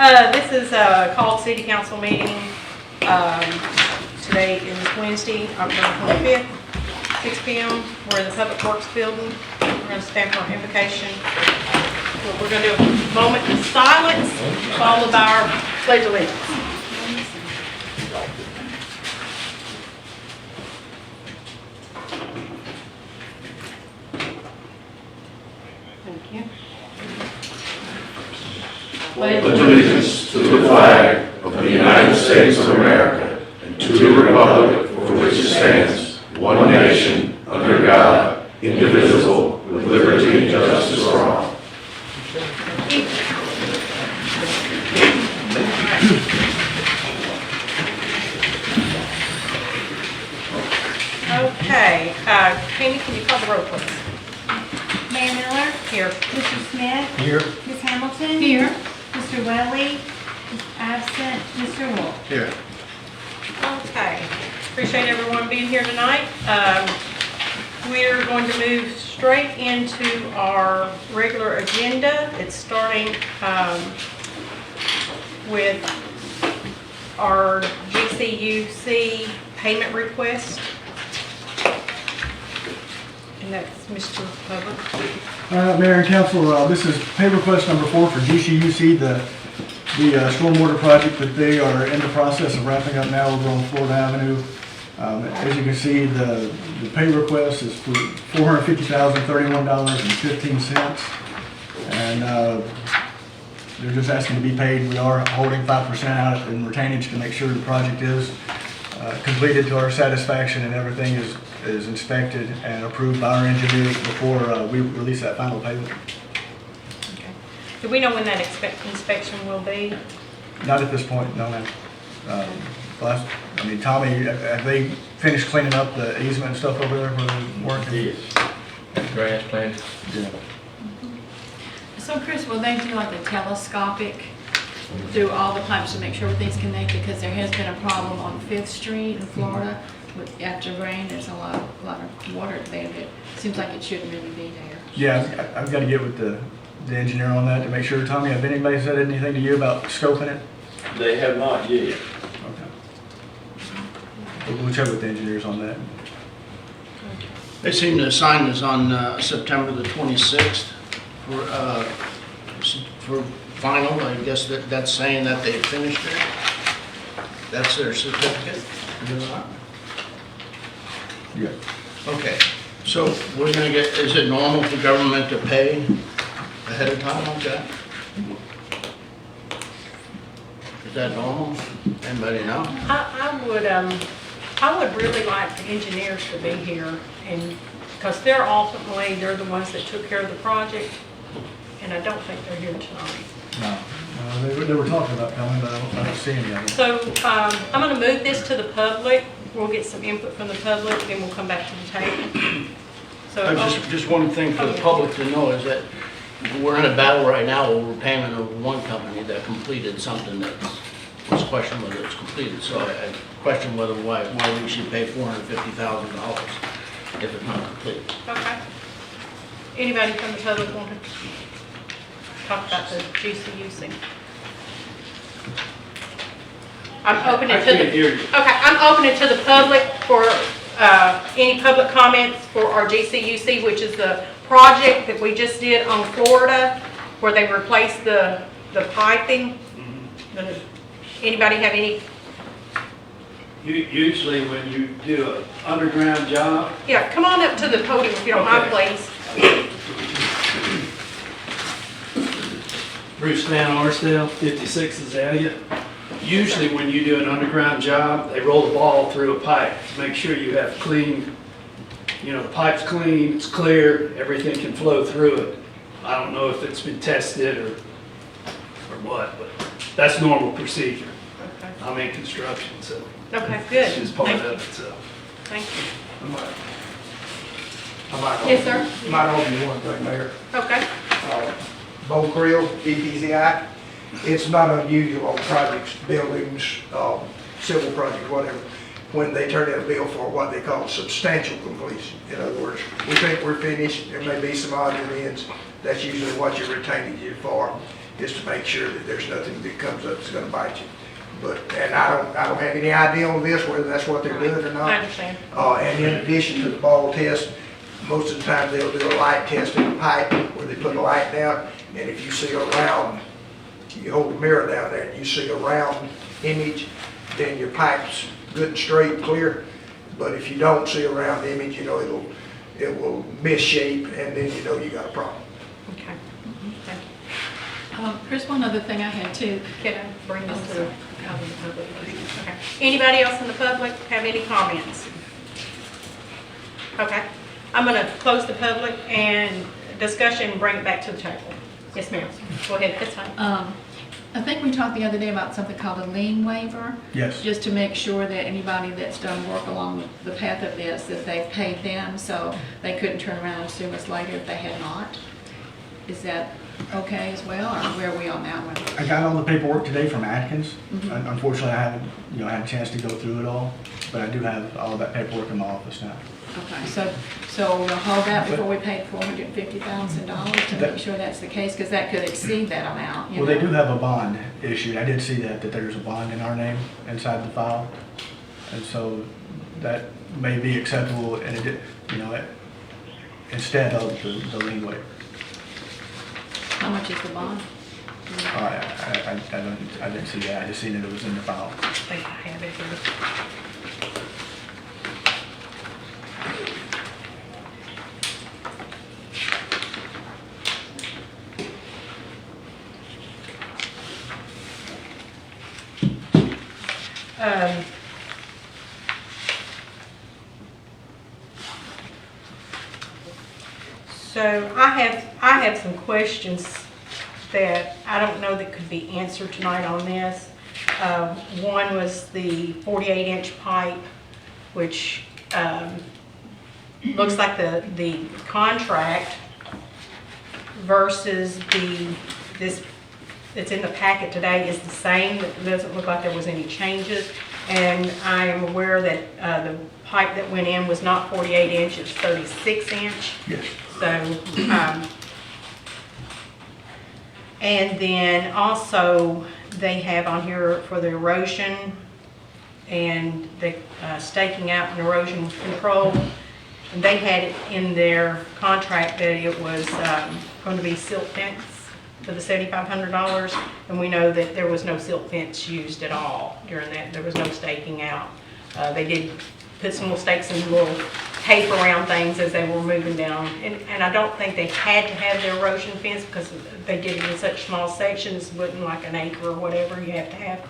This is a called city council meeting. Today is Wednesday, October 25th, 6 p.m. We're in the Public Works building. We're going to stand for invocation. We're going to do a moment of silence, followed by our pledge of allegiance. Thank you. Allegiance to the flag of the United States of America and to the republic for which it stands, one nation, under God, indivisible, with liberty and justice for all. Okay, Candy, can you call the roll, please? Mayor Miller, Here. Mr. Smith, Here. Ms. Hamilton. Here. Mr. Welly is absent, Mr. Wolf. Here. Okay, appreciate everyone being here tonight. We're going to move straight into our regular agenda. It's starting with our GCUC payment request. And that's Mr. Hubbard. Mayor and Council, this is pay request number 4 for GCUC, the stormwater project that they are in the process of wrapping up now over on Florida Avenue. As you can see, the pay request is for $450,031.15, and they're just asking to be paid. We are holding 5% out in retainage to make sure the project is completed to our satisfaction and everything is inspected and approved by our engineers before we release that final payment. Okay. Do we know when that inspection will be? Not at this point, no, ma'am. Tommy, have they finished cleaning up the easement and stuff over there where they're working? Yes. Grass plant. Yeah. So Chris, will they do like a telescopic through all the pipes to make sure everything's connected? Because there has been a problem on 5th Street in Florida. After rain, there's a lot of water there that seems like it shouldn't really be there. Yeah, I've got to get with the engineer on that to make sure. Tommy, have anybody said anything to you about scoping it? They have not yet. Okay. We'll check with the engineers on that. They seem to assign this on September the 26th for final. I guess that's saying that they finished it. That's their certificate. Yeah. Okay, so we're gonna get, is it normal for government to pay ahead of time like that? Is that normal? Anybody know? I would really like the engineers to be here, and because they're the ones that took care of the project, and I don't think they're here tonight. No. They were talking about coming, but I don't see any of them. So I'm going to move this to the public. We'll get some input from the public, then we'll come back to the table. So Just one thing for the public to know is that we're in a battle right now over payment of one company that completed something that was questioned whether it's completed. So I question why we should pay $450,000 if it's not complete. Okay. Anybody from the public want to talk about the GCUC? I'm opening it to the. Okay, I'm opening to the public for any public comments for our GCUC, which is the project that we just did on Florida, where they replaced the piping. Anybody have any? Usually when you do an underground job. Yeah, come on up to the podium if you don't mind, please. Bruce Van Arsdale, 56 Azalea. Usually when you do an underground job, they roll the ball through a pipe to make sure you have clean, the pipe's clean, it's clear, everything can flow through it. I don't know if it's been tested or what, but that's normal procedure. Okay. I'm in construction, so Okay, good. this is part Thank of you. it, so. Thank you. Yes, sir. Might owe you one thing, Mayor. Okay. Bo Creel, EPZI. It's not unusual on projects, buildings, civil projects, whatever, when they turn in a bill for what they call substantial completion. In other words, we think we're finished, there may be some odds and ends, that's usually what your retainage is for. just to make sure that there's nothing that comes up that's gonna bite you. But, and I don't have any idea on this, whether that's what they're doing or not. I understand. And in addition to the ball test, most of the time they'll do a light test in the pipe where they put a light down, and if you see a round, you hold the mirror down there and you see a round image, then your pipe's good and straight and clear. But if you don't see a round image, you know, it will misshape, and then you know you got a problem. Okay. Thank you. Chris, one other thing I had too. Can I bring this to out in the public? Okay. Anybody else in the public have any comments? Okay. I'm going to close the public and discussion and bring it back to the table. Yes, ma'am. Go ahead. That's fine. I think we talked the other day about something called a lien waiver. Yes. Just to make sure that anybody that's done work along the path of this, that they've paid them, so they couldn't turn around and sue us later if they had not. Is that okay as well, or where are we on that one? I got all the paperwork today from Atkins. Unfortunately, I haven't, had a chance to go through it all, but I do have all of that paperwork in my office now. Okay, so we'll hold that before we pay $450,000 to make sure that's the case, because that could exceed that amount, Well, they do have a bond issued. I did see that there's a bond in our name inside the file. And so that may be acceptable, and instead of the lien waiver. How much is the bond? I didn't see that. I just seen it was in the file. I think I have it here. So I have some questions that I don't know that could be answered tonight on this. One was the 48-inch pipe, which looks like the contract versus this that's in the packet today is the same. It doesn't look like there was any changes. And I am aware that the pipe that went in was not 48 inch, it's 36 inch. Yes. So, and then also they have on here for the erosion and the staking out and erosion control. And they had it in their contract that it was going to be silt fence for the $7,500, and we know that there was no silt fence used at all during that. There was no staking out. They did put some little stakes and little tape around things as they were moving down. And I don't think they had to have the erosion fence because they did it in such small sections, it wasn't like an acre or whatever you have to have.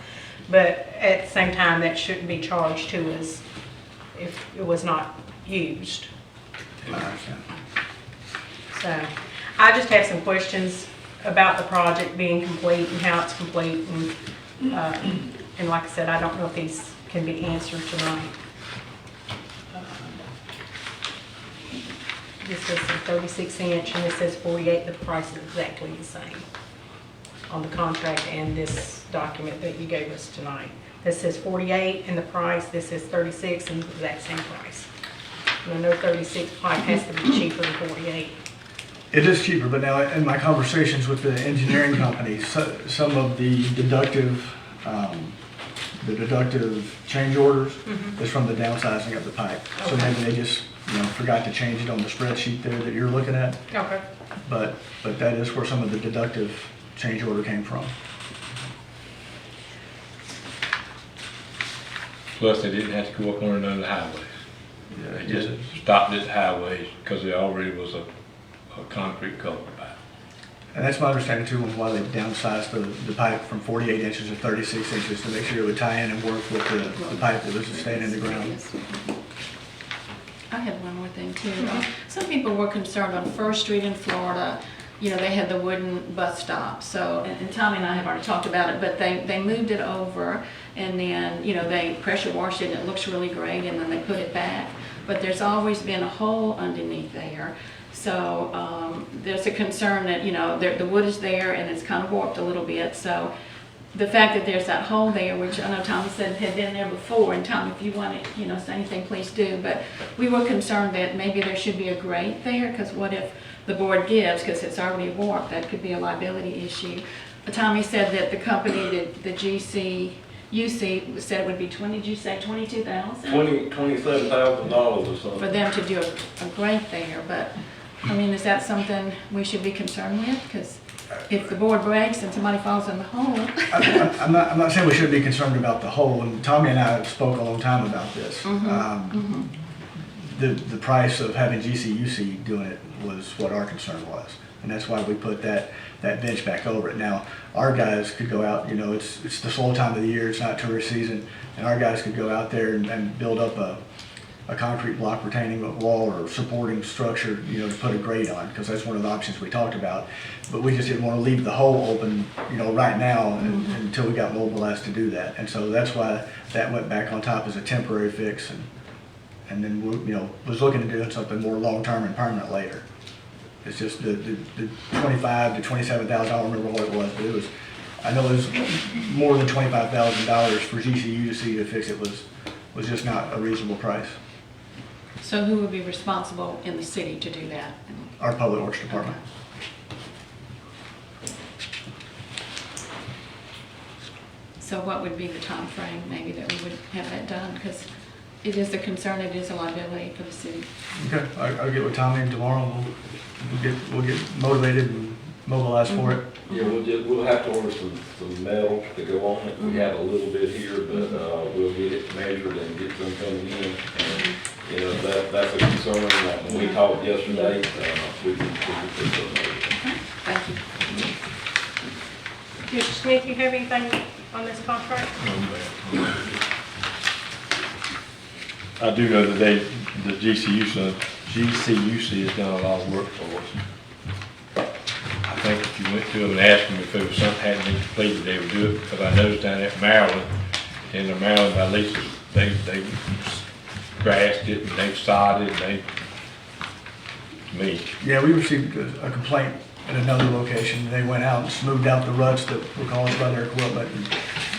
But at the same time, that shouldn't be charged to us if it was not used. So I just have some questions about the project being complete and how it's complete. And like I said, I don't know if these can be answered tonight. This says 36 inch and this says 48. The price is exactly the same on the contract and this document that you gave us tonight. This says 48 and the price, this says 36 and the exact same price. And I know 36 pipe has to be cheaper than 48. It is cheaper, but now in my conversations with the engineering company, some of the deductive change orders is from the downsizing of the pipe. So Okay. maybe they just, forgot to change it on the spreadsheet there that you're looking at. Okay. But that is where some of the deductive change order came from. Plus, they didn't have to go up on another highway. They just stopped at highways because there already was a concrete culvert pipe. And that's my understanding too, of why they downsized the pipe from 48 inches to 36 inches to make sure it would tie in and work with the pipe that was staying in the ground. I had one more thing too. Some people were concerned on First Street in Florida, they had the wooden bus stop. So, and Tommy and I have already talked about it, but they moved it over and then, they pressure washed it and it looks really great and then they put it back. But there's always been a hole underneath there. So there's a concern that, the wood is there and it's kind of warped a little bit. So the fact that there's that hole there, which I know Tommy said had been there before, and Tommy, if you want to, say anything, please do. But we were concerned that maybe there should be a grate there, because what if the board gives, because it's already warped, that could be a liability issue. Tommy said that the company, the GCUC said it would be 20, did you say 22,000? $27,000 or For something. them to do a grate there, but, I mean, is that something we should be concerned with? Because if the board breaks and somebody falls in the hole. I'm not saying we should be concerned about the hole, and Tommy and I spoke a long time about this. The price of having GCUC doing it was what our concern was, and that's why we put that bench back over it. Now, our guys could go out, you know, it's the slow time of the year, it's not tourist season, and our guys could go out there and build up a concrete block retaining wall or supporting structure, you know, to put a grate on, because that's one of the options we talked about. But we just didn't want to leave the hole open, you know, right now until we got mobilized to do that. And so that's why that went back on top as a temporary fix, and then we, you know, was looking to doing something more long-term and permanent later. It's just the 25 to 27,000, I don't remember what it was, but it was, I know it was more than $25,000 for GCUC to fix it was just not a reasonable price. So who would be responsible in the city to do that? Our Public Works Department. So what would be the time frame maybe that we would have that done? Because it is a concern, it is a liability for the city. Okay, I'll get with Tommy tomorrow, and we'll get motivated and mobilized for it. Yeah, we'll have to order some metal to go on it. We have a little bit here, but we'll get it measured and get them coming in. And, you know, that's a concern. When we talked yesterday, we can put those measures. Thank you. Mr. Smith, you have anything on this contract? I do know that the GCUC has done a lot of work for us. I think if you went to them and asked them if there was something hadn't been completed, they would do it, because I noticed down at Maryland, in the Maryland by Lisa, they grassed it and they sodded, to me. Yeah, we received a complaint at another location. They went out and smoothed out the ruts that were caused by their equipment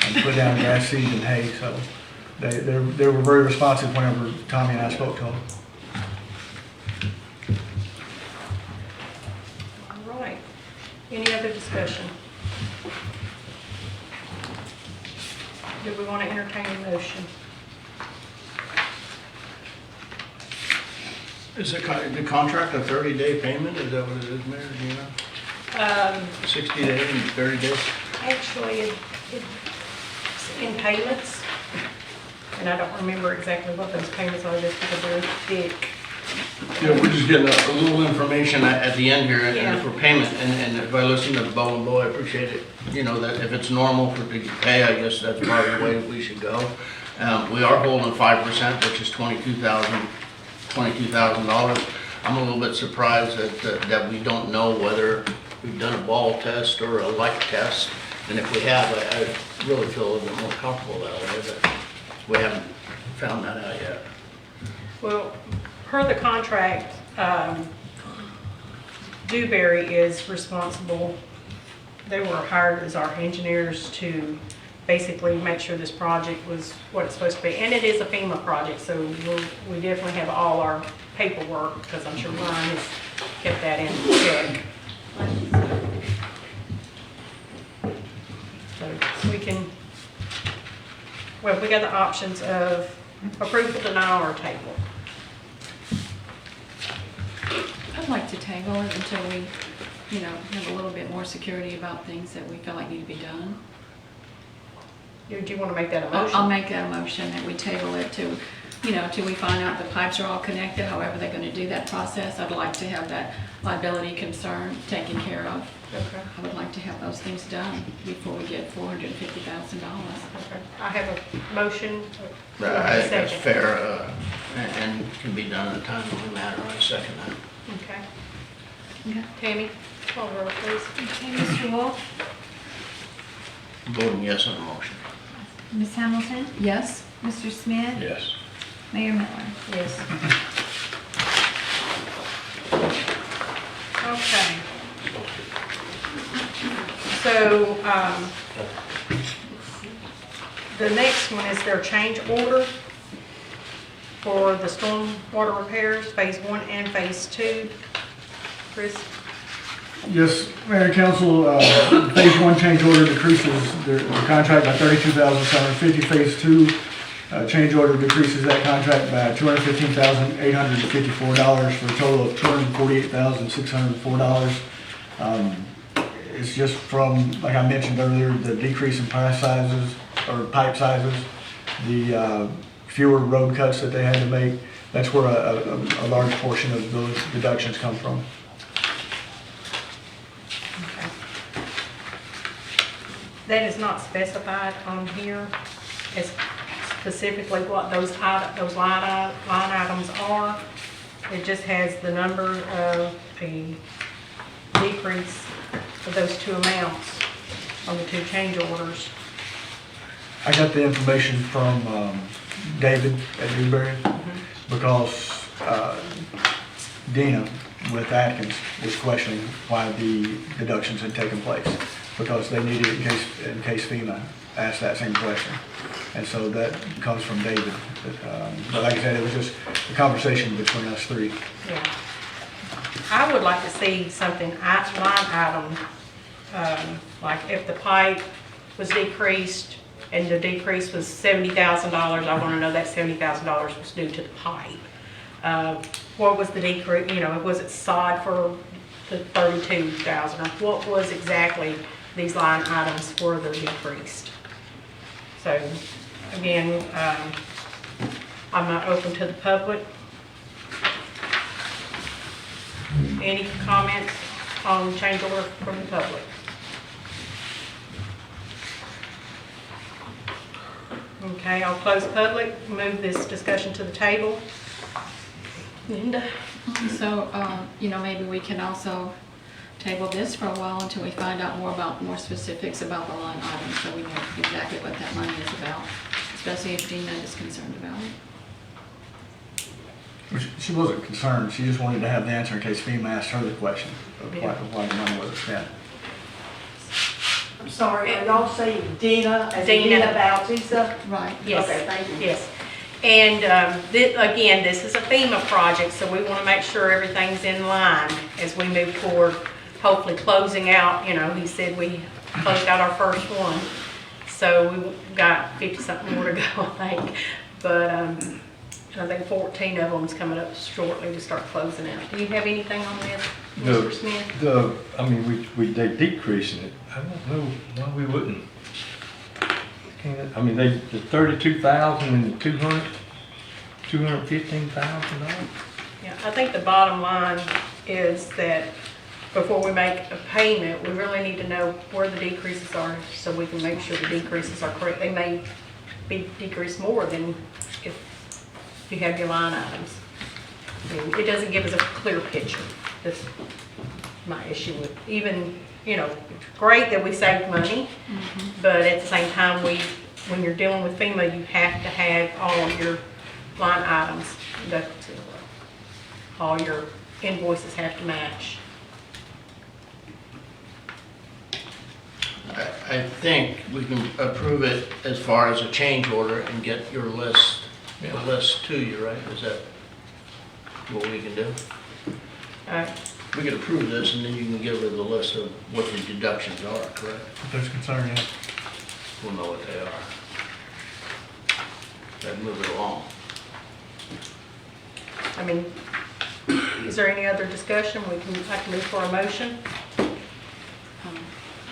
and put down grass seed and hay, so they were very responsive whenever Tommy and I spoke to them. All right. Any other discussion? Do we want to entertain a motion? Is the contract a 30-day payment? Is that what it is, Mayor? Do you know? 60 days and 30 days? Actually, it's in payments, and I don't remember exactly what those payments are just because they're thick. Yeah, we're just getting a little information at the end here, Yeah. and for payment, and if I listen to Bo and Bo, I appreciate it. You know, that if it's normal for to pay, I guess that's probably the way we should go. We are holding 5%, which is $22,000. I'm a little bit surprised that we don't know whether we've done a ball test or a light test. And if we have, I really feel a little bit more comfortable that way, but we haven't found that out yet. Well, per the contract, Dewberry is responsible. They were hired as our engineers to basically make sure this project was what it's supposed to be. And it is a FEMA project, so we definitely have all our paperwork, because I'm sure Ryan has kept that in check. So we can, well, we got the options of approval, denial, or table. I'd like to table it until we, you know, have a little bit more security about things that we feel like need to be done. Do you want to make that a motion? I'll make that a motion that we table it to, you know, till we find out the pipes are all connected, however they're going to do that process. I'd like to have that liability concern taken care of. Okay. I would like to have those things done before we get $450,000. Okay. I have a motion. I think that's Second. fair, and can be done in a timely manner. I second that. Okay. Okay. Tammy, call the roll, please. Okay, Mr. Wolf, I'm voting yes on the motion. Ms. Hamilton, Yes? Mr. Smith, Yes. Mayor Miller. Yes. Okay. So, the next one is their change order for the storm water repairs, phase 1 and phase 2. Chris? Yes, Mayor and Council, Phase 1 change order decreases the contract by $32,750. Phase 2 change order decreases that contract by $215,854 for a total of $248,604. It's just from, like I mentioned earlier, the decrease in pipe sizes, the fewer road cuts that they had to make. That's where a large portion of those deductions come from. Okay. That is not specified on here as specifically what those line items are. It just has the number of a decrease of those two amounts on the two change orders. I got the information from David at Newberry because Dina with Atkins was questioning why the deductions had taken place, because they needed it in case FEMA asked that same question. And so that comes from David. But like I said, it was just a conversation between us three. Yeah. I would like to see something line item, like if the pipe was decreased and the decrease was $70,000, I want to know that $70,000 was due to the pipe. What was the decrease, was it sod for the $32,000? What was exactly these line items for the decreased? So again, I'm not open to the public. Any comments on change order from the public? Okay, I'll close public, move this discussion to the table. Linda? So, maybe we can also table this for a while until we find out more specifics about the line items, so we know exactly what that money is about, especially if Dina is concerned about it. She wasn't concerned, she just wanted to have the answer in case FEMA asked her the question of why the money was spent. I'm sorry, are y'all saying Dina, as in Dina. Dina Bautista? Right. Yes. Okay, thank you. Yes. And again, this is a FEMA project, so we want to make sure everything's in line as we move toward hopefully closing out. He said we closed out our first one. So we've got 50-something more to go, I think. But I think 14 of them's coming up shortly to start closing out. Do you have anything on this, Mr. Smith? They decreasing it. I don't know why we wouldn't. The 32,000 and the $215,000. Yeah, I think the bottom line is that before we make a payment, we really need to know where the decreases are so we can make sure the decreases are correct. They may be decreased more than if you have your line items. It doesn't give us a clear picture. That's my issue with even, it's great that we save money, but at the same time, when you're dealing with FEMA, you have to have all of your line items, all your invoices have to match. I think we can approve it as far as a change order and get your list, the list to you, right? Is that what we can do? We can approve this and then you can give her the list of what the deductions are, correct? If there's concern, yeah. We'll know what they are. Then move it along. Is there any other discussion? I can move for a motion.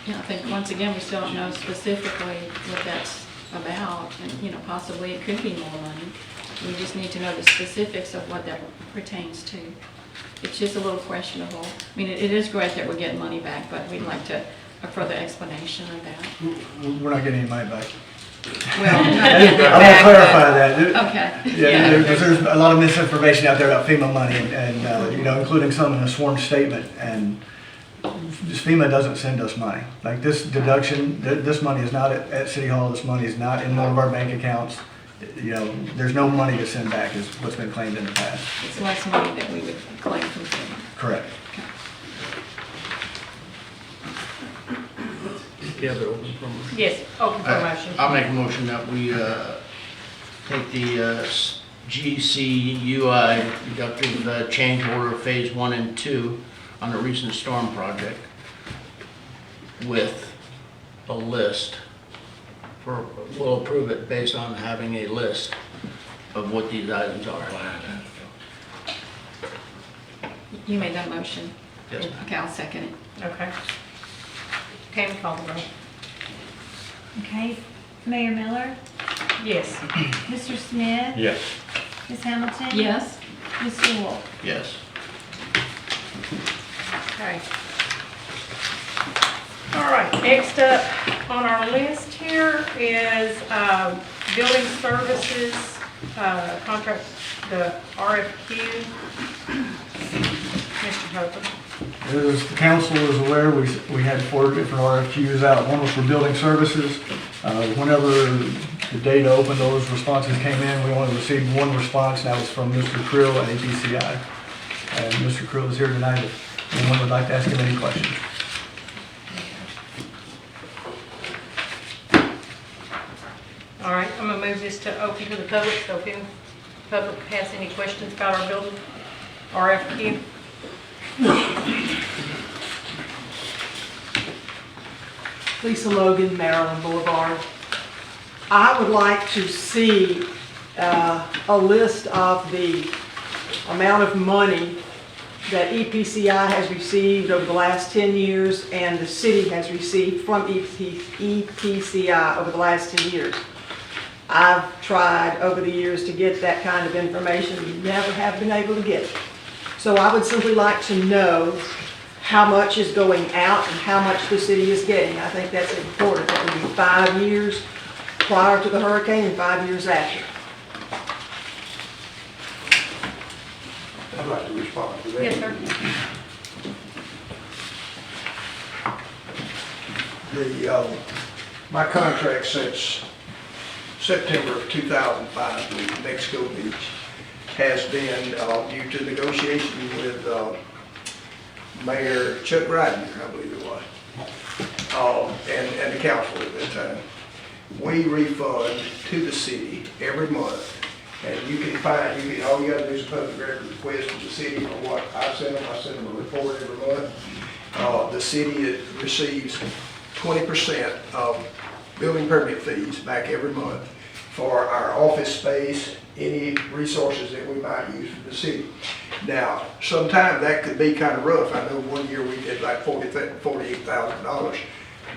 I think once again, we still don't know specifically what that's about, and, possibly it could be more money. We just need to know the specifics of what that pertains to. It's just a little questionable. It is great that we're getting money back, but we'd like a further explanation of that. We're not getting any money back. Well, not I getting it want to back, clarify that. but- Okay. Yeah, there's a lot of misinformation out there about FEMA money and including some in a sworn statement. And FEMA doesn't send us money. Like this deduction, this money is not at City Hall. This money is not in one of our bank accounts. There's no money to send back is what's been claimed in the past. It's less money that we would claim from FEMA. Correct. Yeah, they're open for motion. Yes, open for motion. I'll make a motion that we take the GCUI deductive change order phase 1 and 2 on the recent storm project with a list for, we'll approve it based on having a list of what these items are. You made that motion? Yes. Okay, I'll second it. Okay. Tammy, call the roll. Okay, Mayor Miller, Yes. Mr. Smith, Yes. Ms. Hamilton. Yes? Mr. Wolf. Yes. Okay. All right, next up on our list here is building services, contract, the RFQ. Mr. Hopper. As the council is aware, we had 4 different RFQs out. One was for building services. Whenever the data opened, those responses came in. We only received 1 response, and that was from Mr. Krill at APCI. And Mr. Krill is here tonight if anyone would like to ask him any questions. All right, I'm gonna move this to open to the public, so if any public has any questions about our building RFQ. Lisa Logan, Maryland Boulevard. I would like to see a list of the amount of money that EPCI has received over the last 10 years and the city has received from EPCI over the last 10 years. I've tried over the years to get that kind of information, never have been able to get it. So I would simply like to know how much is going out and how much the city is getting. I think that's important. That would be 5 years prior to the hurricane and 5 years after. I'd like to respond to that. Yes, sir. My contract since September of 2005 with Mexico Beach has been due to negotiation with Mayor Chuck Ryder, I believe it was, and the council at that time. We refund to the city every month, and you can find, all you gotta do is a public record request to the city for what I send them a report every month. The city receives 20% of building permit fees back every month for our office space, any resources that we might use for the city. Now, sometimes that could be kind of rough. I know one year we did like $48,000,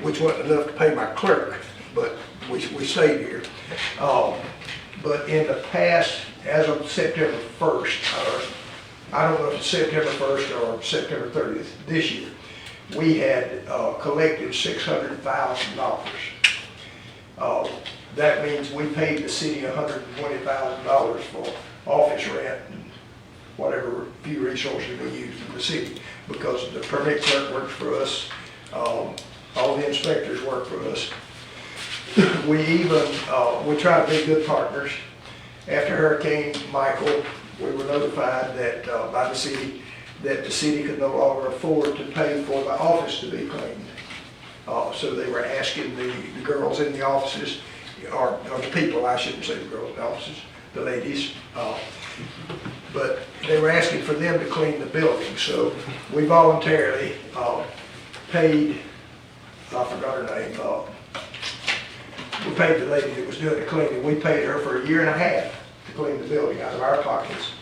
which wasn't enough to pay my clerk, but we stayed here. But in the past, as of September 1st, or I don't know if it's September 1st or September 30th this year, we had collected $600,000. That means we paid the city $120,000 for office rent and whatever few resources we use in the city, because the permit clerk works for us, all the inspectors work for us. We even, we try to be good partners. After Hurricane Michael, we were notified that, by the city, that the city could no longer afford to pay for the office to be cleaned. So they were asking the girls in the offices, or the people, I shouldn't say the girls in the offices, the ladies, but they were asking for them to clean the building. So we voluntarily paid, I forgot her name, we paid the lady that was doing the cleaning. We paid her for 1.5 years to clean the building out of our pockets,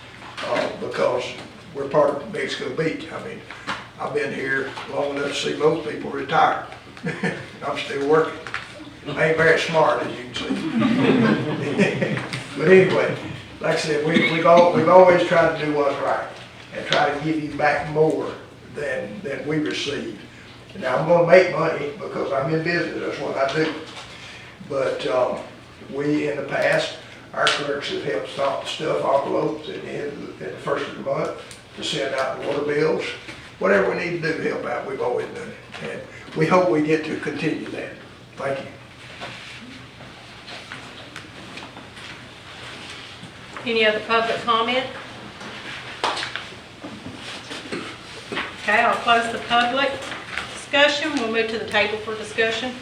because we're part of Mexico Beach. I mean, I've been here long enough to see most people retire. I'm still working. I ain't very smart, as you can see. But anyway, like I said, we've always tried to do what's right and try to give you back more than we receive. Now, I'm gonna make money because I'm in business, that's what I do. But we, in the past, our clerks have helped stop the stuff envelopes at the first of the month to send out the water bills. Whatever we need to do to help out, we've always done it. And we hope we get to continue that. Thank you. Any other public comment? Okay, I'll close the public discussion. We'll move to the table for discussion.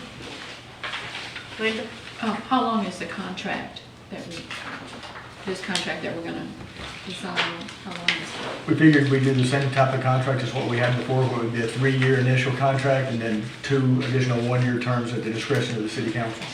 Linda? How long is the contract that we, this contract that we're gonna decide on how long this. We figured we'd do the same type of contract as what we had before, where it would be a 3-year initial contract and then 2 additional 1-year terms at the discretion of the city council.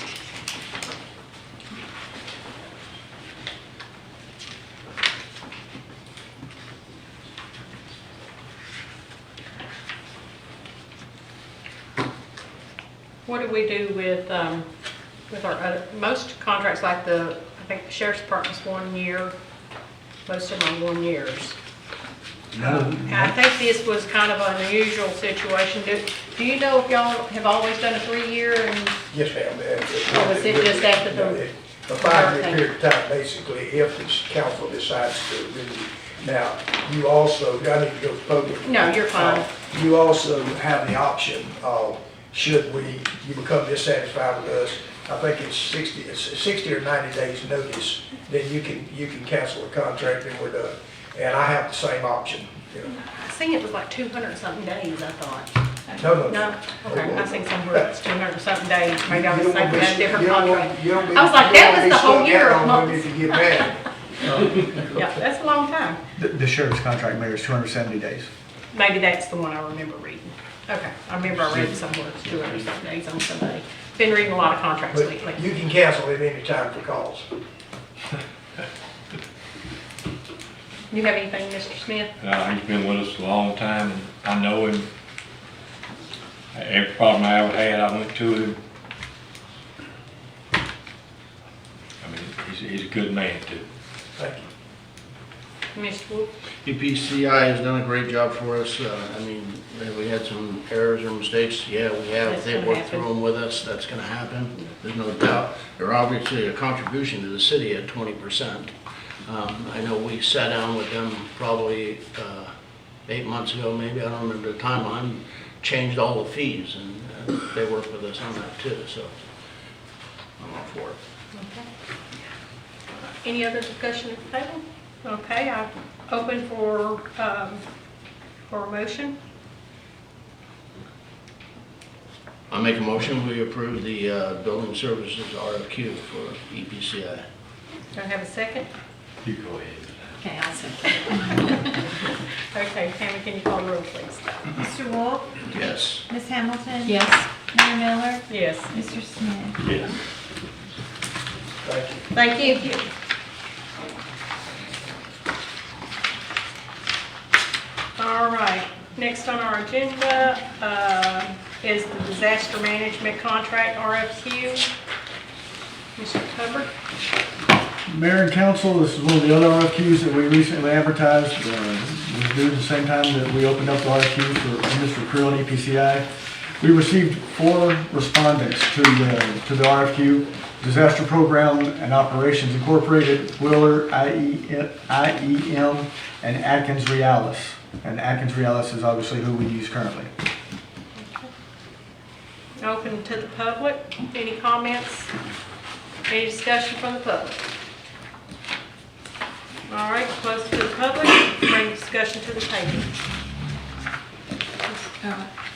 What do we do with our other, most contracts like I think the sheriff's department's 1 year, most of them are 1 years. I think this was kind of an unusual situation. Do you know if y'all have always done a 3-year and Yes, ma'am. or was it just after the? A 5-year period of time, basically, if the council decides to renew. Now, you also, I need to go public. No, you're fine. You also have the option, should you become dissatisfied with us, I think it's 60 or 90 days notice, then you can cancel the contract and we're done. And I have the same option, you know. I think it was like 200 something days, I thought. No. No? Okay, I think somewhere it's 200 something days. Maybe I was You don't thinking wanna of a be- different you don't wanna- contract. you don't be- I was like, you that don't was the wanna be whole stuck year out of on them months. If you get mad. Yeah, that's a long time. The sheriff's contract, Mayor, is 270 days. Maybe that's the one I remember reading. Okay, I remember I read somewhere it's 200 something days on somebody. Been reading a lot of contracts But lately. you can cancel it any time for cause. You have anything, Mr. Smith? He's been with us a long time, and I know him. Every problem I ever had, I went to him. I mean, he's a good man too. Thank you. Mr. Wolf? EPCI has done a great job for us. I mean, have we had some errors or mistakes? Yeah, we have. That's They gonna worked happen. through them with us. That's gonna happen. There's no doubt. They're obviously a contribution to the city at 20%. I know we sat down with them probably 8 months ago, maybe, I don't remember the timeline, changed all the fees, and they worked with us on that too, so I'm all for it. Okay. Any other discussion at the table? Okay, I'm open for a motion. I make a motion, we approve the building services RFQ for EPCI. Do I have a second? You go ahead. Okay, I'll second. Okay, Tammy, can you call the roll, please? Mr. Wolf? Yes. Ms. Hamilton? Yes. Mayor Miller? Yes. Mr. Smith? Yes. Thank you. Thank you. All right, next on our agenda is the disaster management contract RFQ. Mr. Hubbard? Mayor and council, this is one of the other RFQs that we recently advertised. It was due at the same time that we opened up the RFQ for Mr. Creel and EPCI. We received 4 respondents to the RFQ. Disaster Program and Operations Incorporated, Wheeler, IEM, and Atkins Realis. And Atkins Realis is obviously who we use currently. Open to the public. Any comments? Any discussion from the public? All right, close to the public. Bring discussion to the table.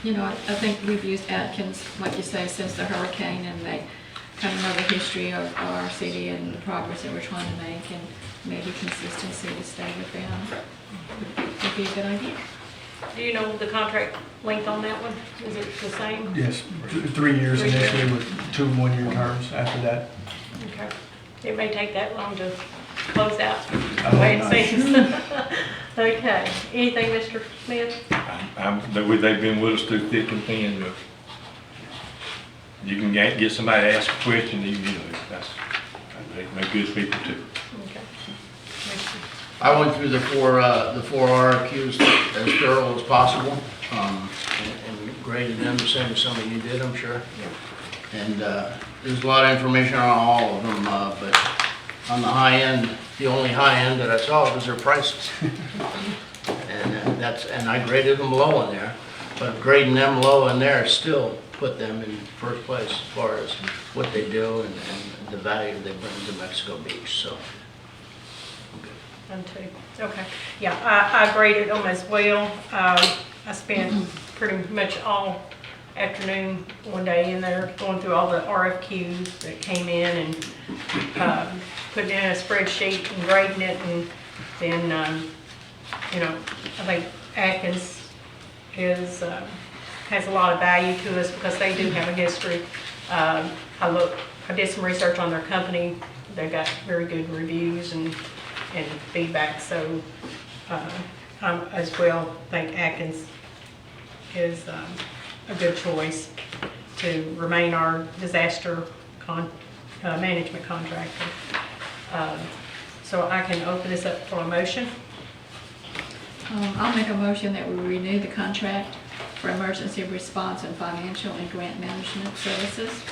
You know, I think we've used Atkins, like you say, since the hurricane, and they kind of know the history of our city and the progress that we're trying to make, and maybe consistency to stay with them would be a good idea. Do you know the contract length on that one? Is it the same? Yes, 3 years initially with 2 1-year terms after that. Okay. It may take that long to close out, I the way hope it seems. Okay. Anything, Mr. Smith? They've been with us through thick and thin. But you can get somebody to ask a question, you know, they're good people too. Okay. I went through the four RFQs as thorough as possible, and graded them the same as some of you did, I'm sure. And there's a lot of information on all of them, but on the high end, the only high end that I saw was their prices. And I graded them low in there, but grading them low in there still put them in first place as far as what they do and the value they bring to Mexico Beach, so. One, two. Okay. Yeah, I graded them as well. I spent pretty much all afternoon one day in there, going through all the RFQs that came in and putting it in a spreadsheet and grading it, and then, you know, I think Atkins is, has a lot of value to us because they do have a history. I did some research on their company. They got very good reviews and feedback, so I as well think Atkins is a good choice to remain our disaster management contractor. So I can open this up for a motion. I'll make a motion that we renew the contract for emergency response and financial and grant management services.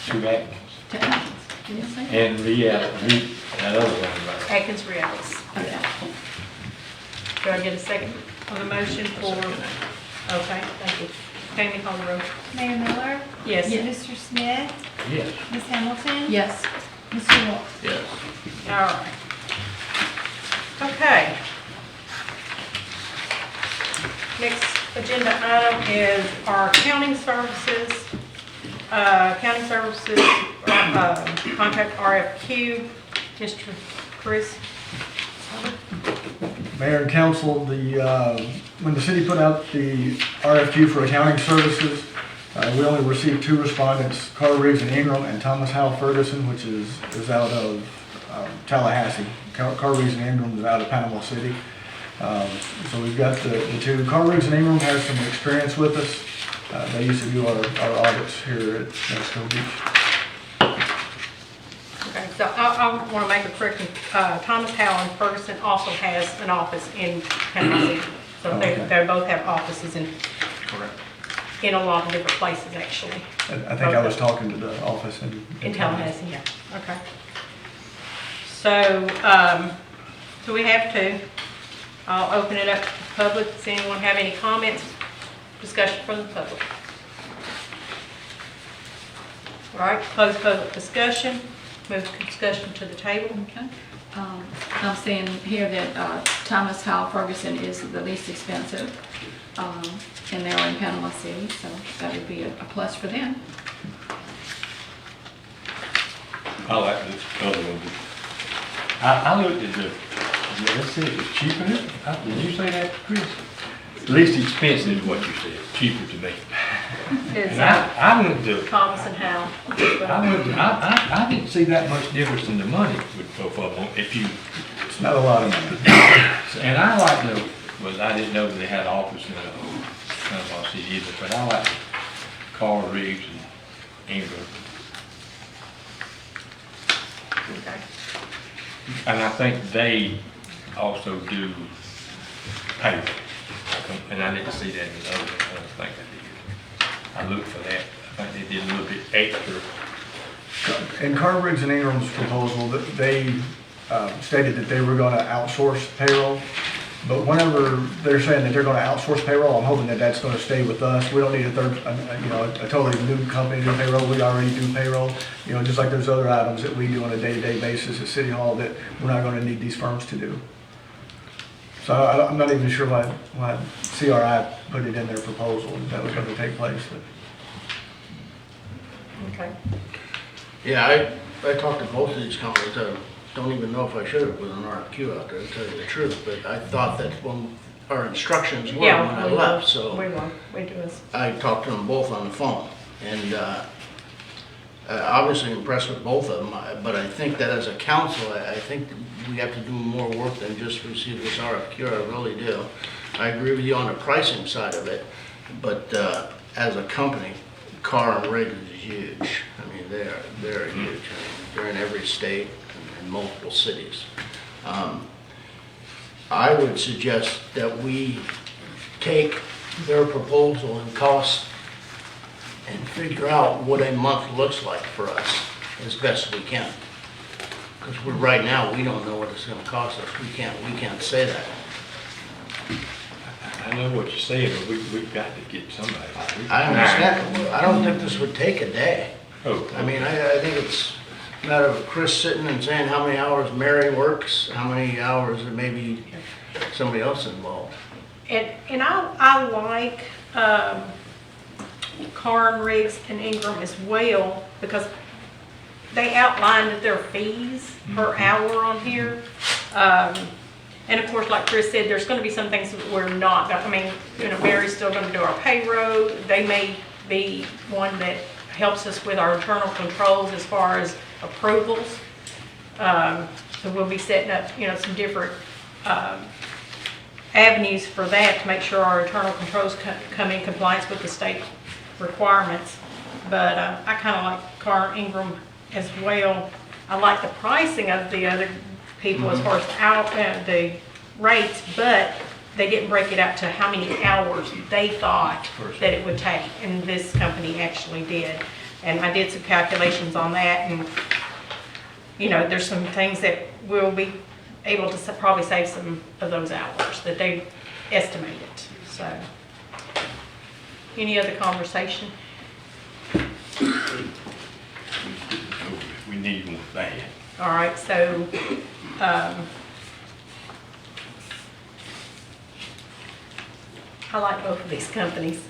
To that, To Atkins. Did you say? and that other one, right? Atkins Realis. Okay. Do I get a second on the motion for? Okay, thank you. Tammy, call the roll. Mayor Miller? Yes. Mr. Smith? Yes. Ms. Hamilton? Yes. Mr. Wolf? Yes. All right. Okay. Next agenda item is our accounting services. Accounting services contract RFQ. Mr. Chris. Mayor and council, when the city put out the RFQ for accounting services, we only received 2 respondents, Carl Riggs and Ingram, and Thomas Howell Ferguson, which is out of Tallahassee. Carl Riggs and Ingram is out of Panama City. So we've got the 2. Carl Riggs and Ingram has some experience with us. They used to do our audits here at Mexico Beach. Okay, so I want to make a correction. Thomas Howell and Ferguson also has an office in Panama City. So they both have offices in a lot of different places, actually. I think I was talking to the office in Tallahassee, yeah. Okay. So, so we have 2. I'll open it up to the public. Does anyone have any comments, discussion from the public? All right, close public discussion. Move discussion to the table. Okay. I'm seeing here that Thomas Howell Ferguson is the least expensive, and they're in Panama City, so that would be a plus for them. I like this other one. I looked at let's see, it was cheaper. Did you say that, Chris? Least expensive is what you said, cheaper to me. Is And I went to, Thomas and Howell. I didn't see that much difference in the money with both of them, if you, It's not a lot of money. and I like the, well, I didn't know they had an office in Panama City either, but I like Carl Riggs and Ingram. Okay. And I think they also do payroll. And I didn't see that in the other one. I don't think I did. I looked for that. I think they did a little bit extra. In Carl Riggs and Ingram's proposal, they stated that they were going to outsource payroll. But whenever they're saying that they're going to outsource payroll, I'm hoping that that's going to stay with us. We don't need a totally new company to do payroll. We already do payroll. Just like there's other items that we do on a day-to-day basis at City Hall that we're not going to need these firms to do. So I'm not even sure why CRI put it in their proposal that was going to take place. Okay. Yeah, I talked to both of these companies. I don't even know if I should have put an RFQ out there, to tell you the truth, but I thought that when our instructions were when I left, so We do this. I talked to them both on the phone, and obviously impressed with both of them, but I think that as a council, I think we have to do more work than just receive this RFQ, I really do. I agree with you on the pricing side of it, but as a company, Carr and Riggs is huge. I mean, they're huge. I mean, they're in every state and multiple cities. I would suggest that we take their proposal and cost and figure out what a month looks like for us as best we can. Because right now, we don't know what it's gonna cost us. We can't say that. I know what you're saying, but we've got to get somebody. I understand. I don't think this would take a day. Oh. I mean, I think it's a matter of Chris sitting and saying how many hours Mary works, how many hours there may be somebody else involved. And I like Karn, Riggs, and Ingram as well, because they outlined their fees per hour on here. And of course, like Chris said, there's gonna be some things that we're not, I mean, Mary's still gonna do our payroll. They may be one that helps us with our internal controls as far as approvals. So we'll be setting up, some different, avenues for that to make sure our internal controls come in compliance with the state requirements. But I kind of like Karn Ingram as well. I like the pricing of the other people as far as the rates, but they didn't break it out to how many hours they thought that it would take, and this company actually did. And I did some calculations on that, and there's some things that we'll be able to probably save some of those hours that they estimated. So, any other conversation? We need one bad. All right, so, I like both of these companies,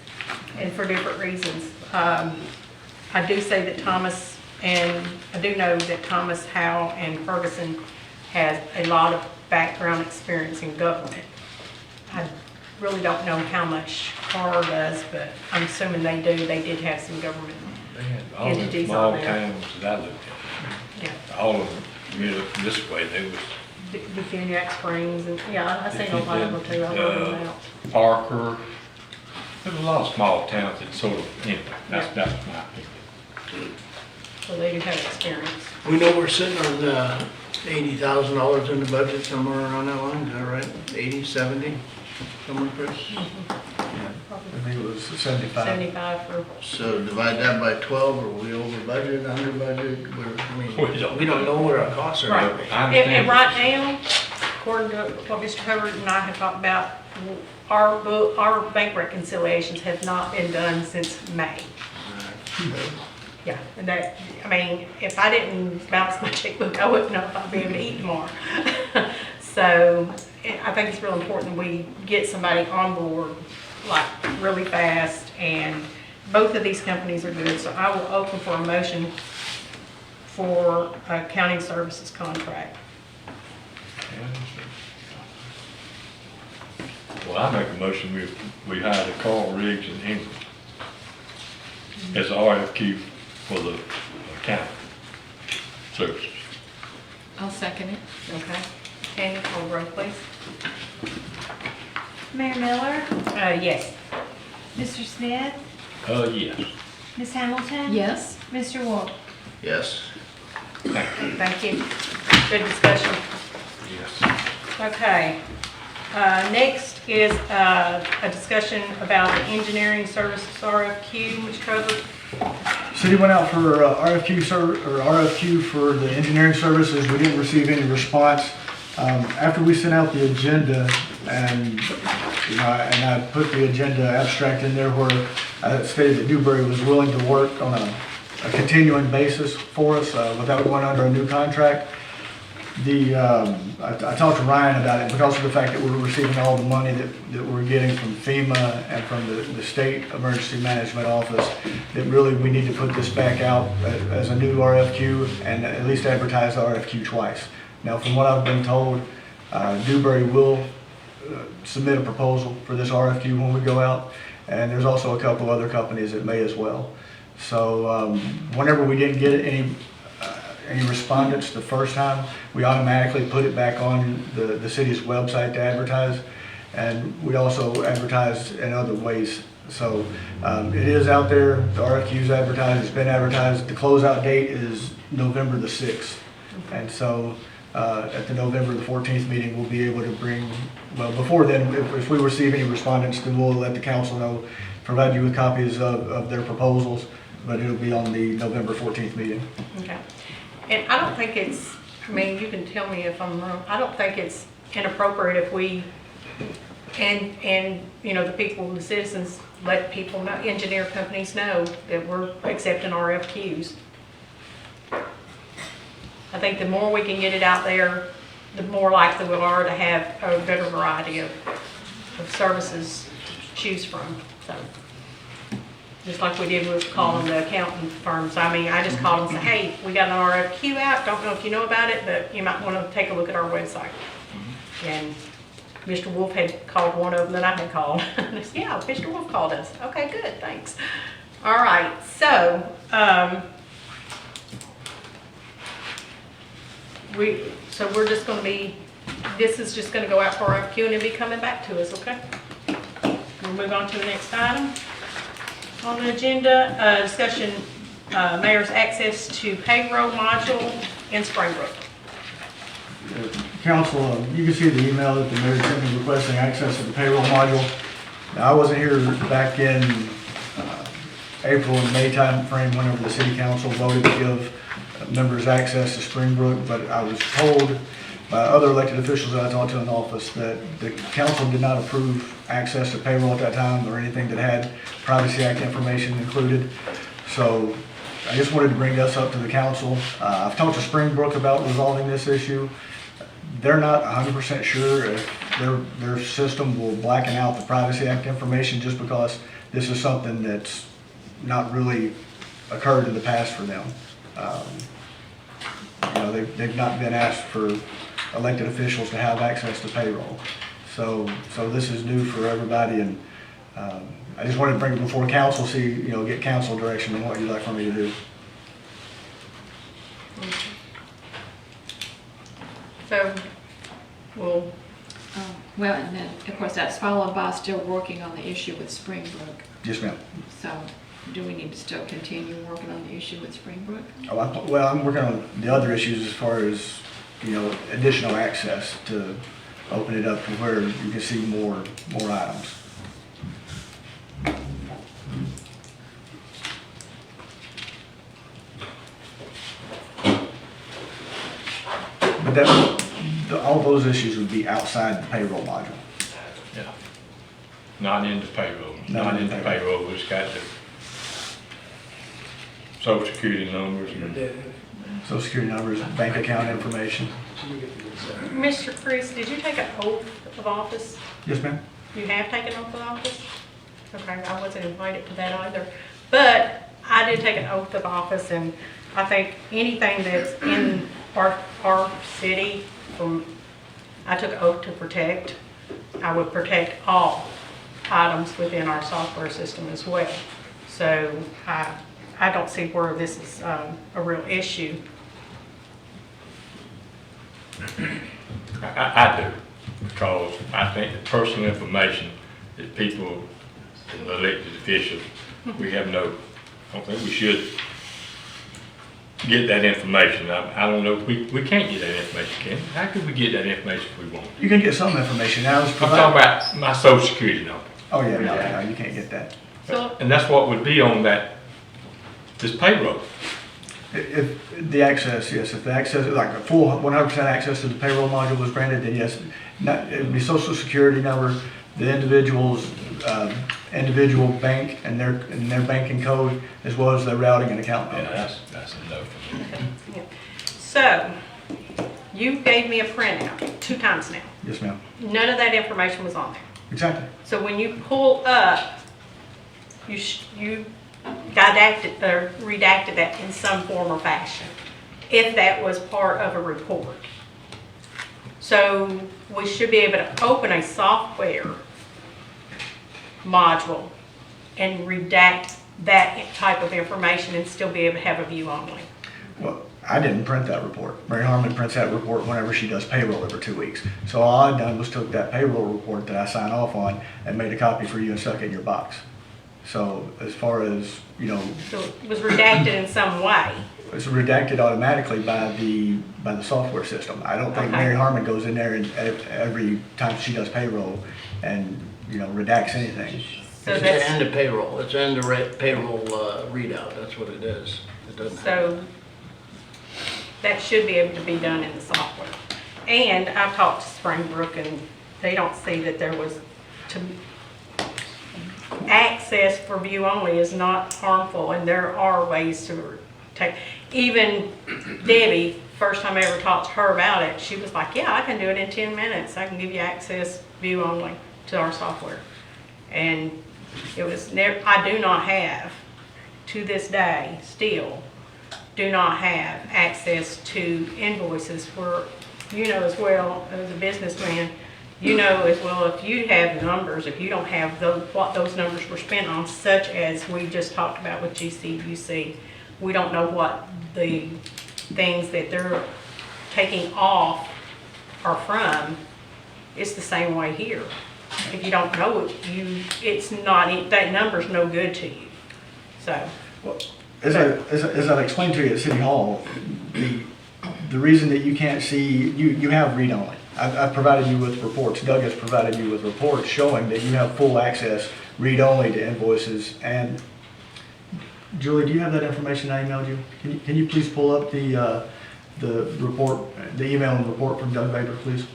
and for different reasons. I do say that Thomas, and I do know that Thomas Howe and Ferguson has a lot of background experience in government. I really don't know how much Carr does, but I'm assuming they do. They did have some government They had all the entities small on there. towns that I looked at. Yeah, All of them, this way, they was Definiac Springs, and yeah, I seen a lot of them too. I wrote them out. Parker. There's a lot of small towns that sort of, that's my opinion. So they do have experience. We know we're sitting on $80,000 in the budget, somewhere around that line, is that right? 80, 70, somewhere, Chris? I think it was 75. 75 for, So divide that by 12, are we over budget, under budget? We don't know what our costs are. right. gonna be. I understand. And right now, according to what Mr. Hubbard and I have talked about, our bank reconciliations have not been done since May. Yeah, and that, if I didn't bounce my checkbook, I wouldn't know if I'd be able to eat tomorrow. So, I think it's real important we get somebody on board, like, really fast, and both of these companies are good, so I will open for a motion for a accounting services contract. Well, I make a motion, we hire the Carl Riggs and Ingram as the RFQ for the account services. I'll second it. Okay? Candy, call the roll, please. Mayor Miller, Yes. Mr. Smith, Yes. Ms. Hamilton. Yes? Mr. Wolf. Yes. Thank you. Good discussion. Yes. Okay. Next is a discussion about the engineering services RFQ, which covered. City went out for RFQ for the engineering services. We didn't receive any response. After we sent out the agenda, and I put the agenda abstract in there where I stated that Dewberry was willing to work on a continuing basis for us without going under a new contract. I talked to Ryan about it because of the fact that we're receiving all the money that we're getting from FEMA and from the State Emergency Management Office, that really we need to put this back out as a new RFQ and at least advertise the RFQ twice. Now, from what I've been told, Dewberry will submit a proposal for this RFQ when we go out, and there's also a couple other companies that may as well. So whenever we didn't get any respondents the first time, we automatically put it back on the city's website to advertise, and we also advertise in other ways. So it is out there, the RFQ is advertised, it's been advertised. The closeout date is November the 6th. And so at the November the 14th meeting, we'll be able to bring, well, before then, if we receive any respondents, then we'll let the council know, provide you with copies of their proposals, but it'll be on the November 14th meeting. Okay. And I don't think it's, you can tell me if I'm wrong, I don't think it's inappropriate if we, and the people, the citizens, let people know, engineer companies know that we're accepting RFQs. I think the more we can get it out there, the more likely we are to have a better variety of services to choose from. So, just like we did with calling the accountant firms. I mean, I just called them and said, hey, we got an RFQ out, don't know if you know about it, but you might want to take a look at our website. And Mr. Wolf had called one of them that I had called. And they said, yeah, Mr. Wolf called us. Okay, good, thanks. All right, so, we're just gonna be, this is just gonna go out for RFQ and it'll be coming back to us, okay? We'll move on to the next item on the agenda, discussion, mayor's access to payroll module in Springbrook. Council, you can see the email that the mayor sent me requesting access to the payroll module. Now, I wasn't here back in April and May time frame whenever the city council voted to give members access to Springbrook, but I was told by other elected officials that I talked to in the office that the council did not approve access to payroll at that time or anything that had Privacy Act information included. So I just wanted to bring this up to the council. I've talked to Springbrook about resolving this issue. They're not 100% sure if their system will blacken out the Privacy Act information just because this is something that's not really occurred in the past for them. You know, they've not been asked for elected officials to have access to payroll. So this is new for everybody, and I just wanted to bring it before council, get council direction on what you'd like for me to do. So, we'll, Well, and then, of course, that's followed by still working on the issue with Springbrook. Yes, ma'am. So, do we need to still continue working on the issue with Springbrook? Oh, I'm working on the other issues as far as, additional access to open it up to where you can see more items. But all those issues would be outside the payroll module. Yeah. Not into payroll. Not into payroll, it's got the social security numbers and Social security numbers, bank account information. Mr. Chris, did you take an oath of office? Yes, ma'am. You have taken oath of office? Okay, I wasn't invited to that either. But I did take an oath of office, and I think anything that's in our city, I took an oath to protect. I would protect all items within our software system as well. So I don't see where this is a real issue. I do, because I think the personal information that people, and elected officials, we have I don't think we should get that information. I don't know, we can't get that information, can we? How could we get that information if we want? You can get some information now. I'm talking about my social security number. Oh, yeah, no, you can't get that. So, And that's what would be on this payroll. If the access, yes, if the access, like a full 100% access to the payroll module was granted, then yes, it would be social security number, the individual's individual bank and their banking code, as well as their routing and account numbers. Yeah, that's a no for me. yeah. So, you gave me a printout 2 times now. Yes, ma'am. None of that information was on there. Exactly. So when you pull up, you redacted that in some form or fashion, if that was part of a report. So we should be able to open a software module and redact that type of information and still be able to have a view only. Well, I didn't print that report. Mary Harmon prints that report whenever she does payroll every 2 weeks. So all I done was took that payroll report that I sign off on and made a copy for you and stuck it in your box. So as far as, So it was redacted in some way. it's redacted automatically by the software system. I don't think Okay. Mary Harmon goes in there and every time she does payroll and, redacts anything. So It's that's, in the payroll, it's in the payroll readout, that's what it is. It doesn't have. so that should be able to be done in the software. And I've talked to Springbrook and they don't see that there was access for view only is not harmful, and there are ways to take. Even Debbie, first time I ever talked to her about it, she was like, yeah, I can do it in 10 minutes. I can give you access view only to our software. And It was never, I do not have, to this day, still, do not have access to invoices where, you know as well as a businessman, you know as well, if you have numbers, if you don't have those, what those numbers were spent on, such as we just talked about with GCUC, we don't know what the things that they're taking off are from. It's the same way here. If you don't know it, it's not, that number's no good to you. So, As I explained to you at City Hall, the reason that you can't see, you have read-only. I've provided you with reports, Doug has provided you with reports showing that you have full access, read-only to invoices. And Julie, do you have that information I emailed you? Can you please pull up the report, the email and report from Doug Baker, please?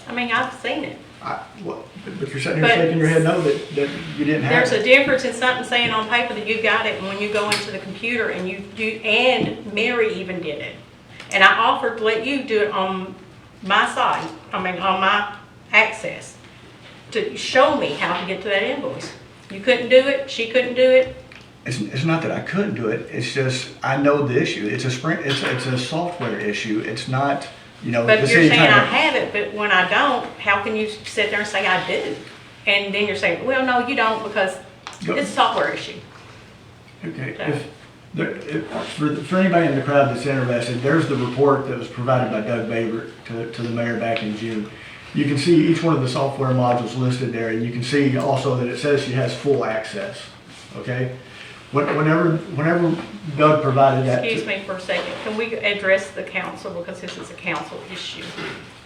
I mean, I've seen it. But you're sitting here shaking your head no that you didn't have There's it. a difference in something saying on paper that you got it, and when you go into the computer and you do, and Mary even did it. And I offered to let you do it on my side, on my access, to show me how to get to that invoice. You couldn't do it, she couldn't do it. It's not that I couldn't do it, it's just, I know the issue. It's a software issue. It's not, you know, But the you're city saying I trying have it, but when I don't, how can you sit there and say I do? And then you're saying, well, no, you don't, because Go. it's a software issue. Okay, for anybody in the crowd that's interested, there's the report that was provided by Doug Baber to the mayor back in June. You can see each one of the software modules listed there, and you can see also that it says she has full access, okay? Whenever Doug provided that. Excuse me for a second, can we address the council, because this is a council issue?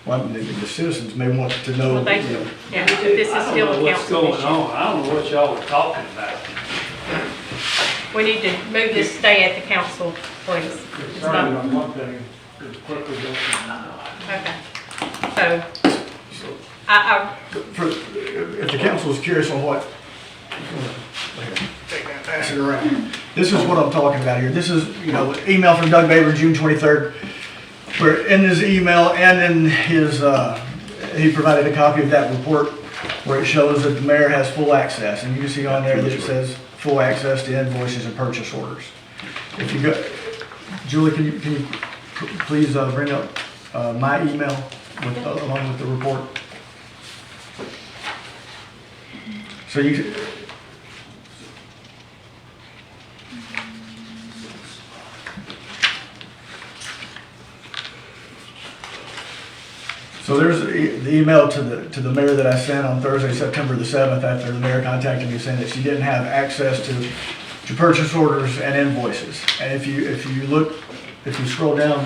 Well, the citizens may want to know. Well, thank you. Yeah, this is I don't still know a what's council going issue. on. I don't know what y'all are talking about. We need to move this, stay at the council, please. It's not- on one thing, as quickly Okay. So, If the council is curious on what, pass it around. This is what I'm talking about here. This is, you know, email from Doug Baber, June 23rd, where in his email and in his, he provided a copy of that report where it shows that the mayor has full access. And you can see on there that it says full access to invoices and purchase orders. If you go, Julie, can you please bring up my email along with the report? So you, so there's the email to the mayor that I sent on Thursday, September the 7th, after the mayor contacted me saying that she didn't have access to purchase orders and invoices. And if you scroll down,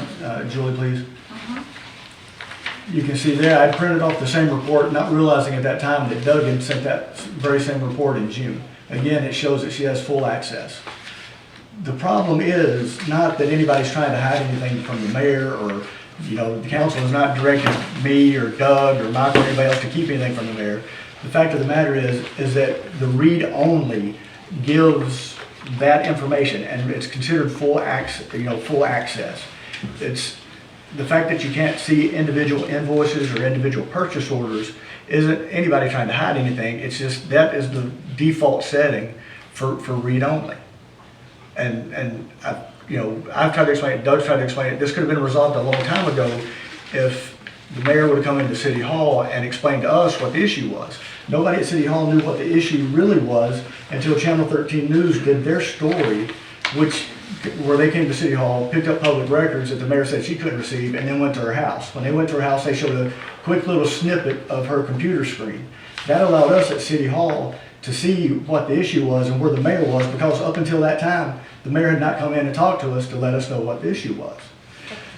Julie, please. You can see there, I printed off the same report, not realizing at that time that Doug had sent that very same report in June. Again, it shows that she has full access. The problem is not that anybody's trying to hide anything from the mayor, or, you know, the council has not directed me or Doug or Mike or anybody else to keep anything from the mayor. The fact of the matter is that the read-only gives that information, and it's considered full access, you know, full access. It's the fact that you can't see individual invoices or individual purchase orders isn't anybody trying to hide anything. It's just that is the default setting for read-only. And I've tried to explain it, Doug's tried to explain it. This could have been resolved a long time ago if the mayor would have come into City Hall and explained to us what the issue was. Nobody at City Hall knew what the issue really was until Channel 13 News did their story, where they came to City Hall, picked up public records that the mayor said she couldn't receive, and then went to her house. When they went to her house, they showed a quick little snippet of her computer screen. That allowed us at City Hall to see what the issue was and where the mayor was, because up until that time, the mayor had not come in and talked to us to let us know what the issue was.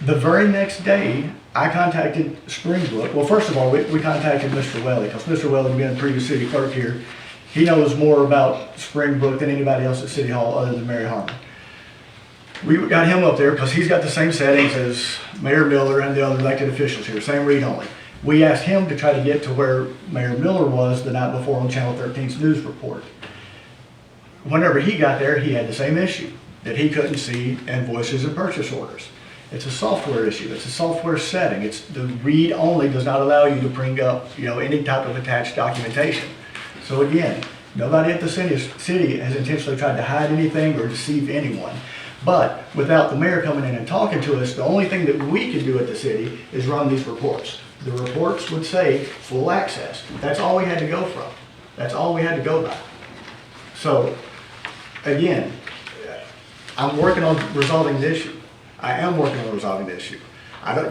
The very next day, I contacted Springbrook. Well, first of all, we contacted Mr. Welly, because Mr. Welly, being the previous city clerk here, he knows more about Springbrook than anybody else at City Hall other than Mary Harmon. We got him up there because he's got the same settings as Mayor Miller and the other elected officials here, same read-only. We asked him to try to get to where Mayor Miller was the night before on Channel 13's news report. Whenever he got there, he had the same issue, that he couldn't see invoices and purchase orders. It's a software issue. It's a software setting. It's the read-only does not allow you to bring up, you know, any type of attached documentation. So again, nobody at the city has intentionally tried to hide anything or deceive anyone. But without the mayor coming in and talking to us, the only thing that we can do at the city is run these reports. The reports would say full access. That's all we had to go from. That's all we had to go by. So, again, I'm working on resolving the issue. I am working on resolving the issue.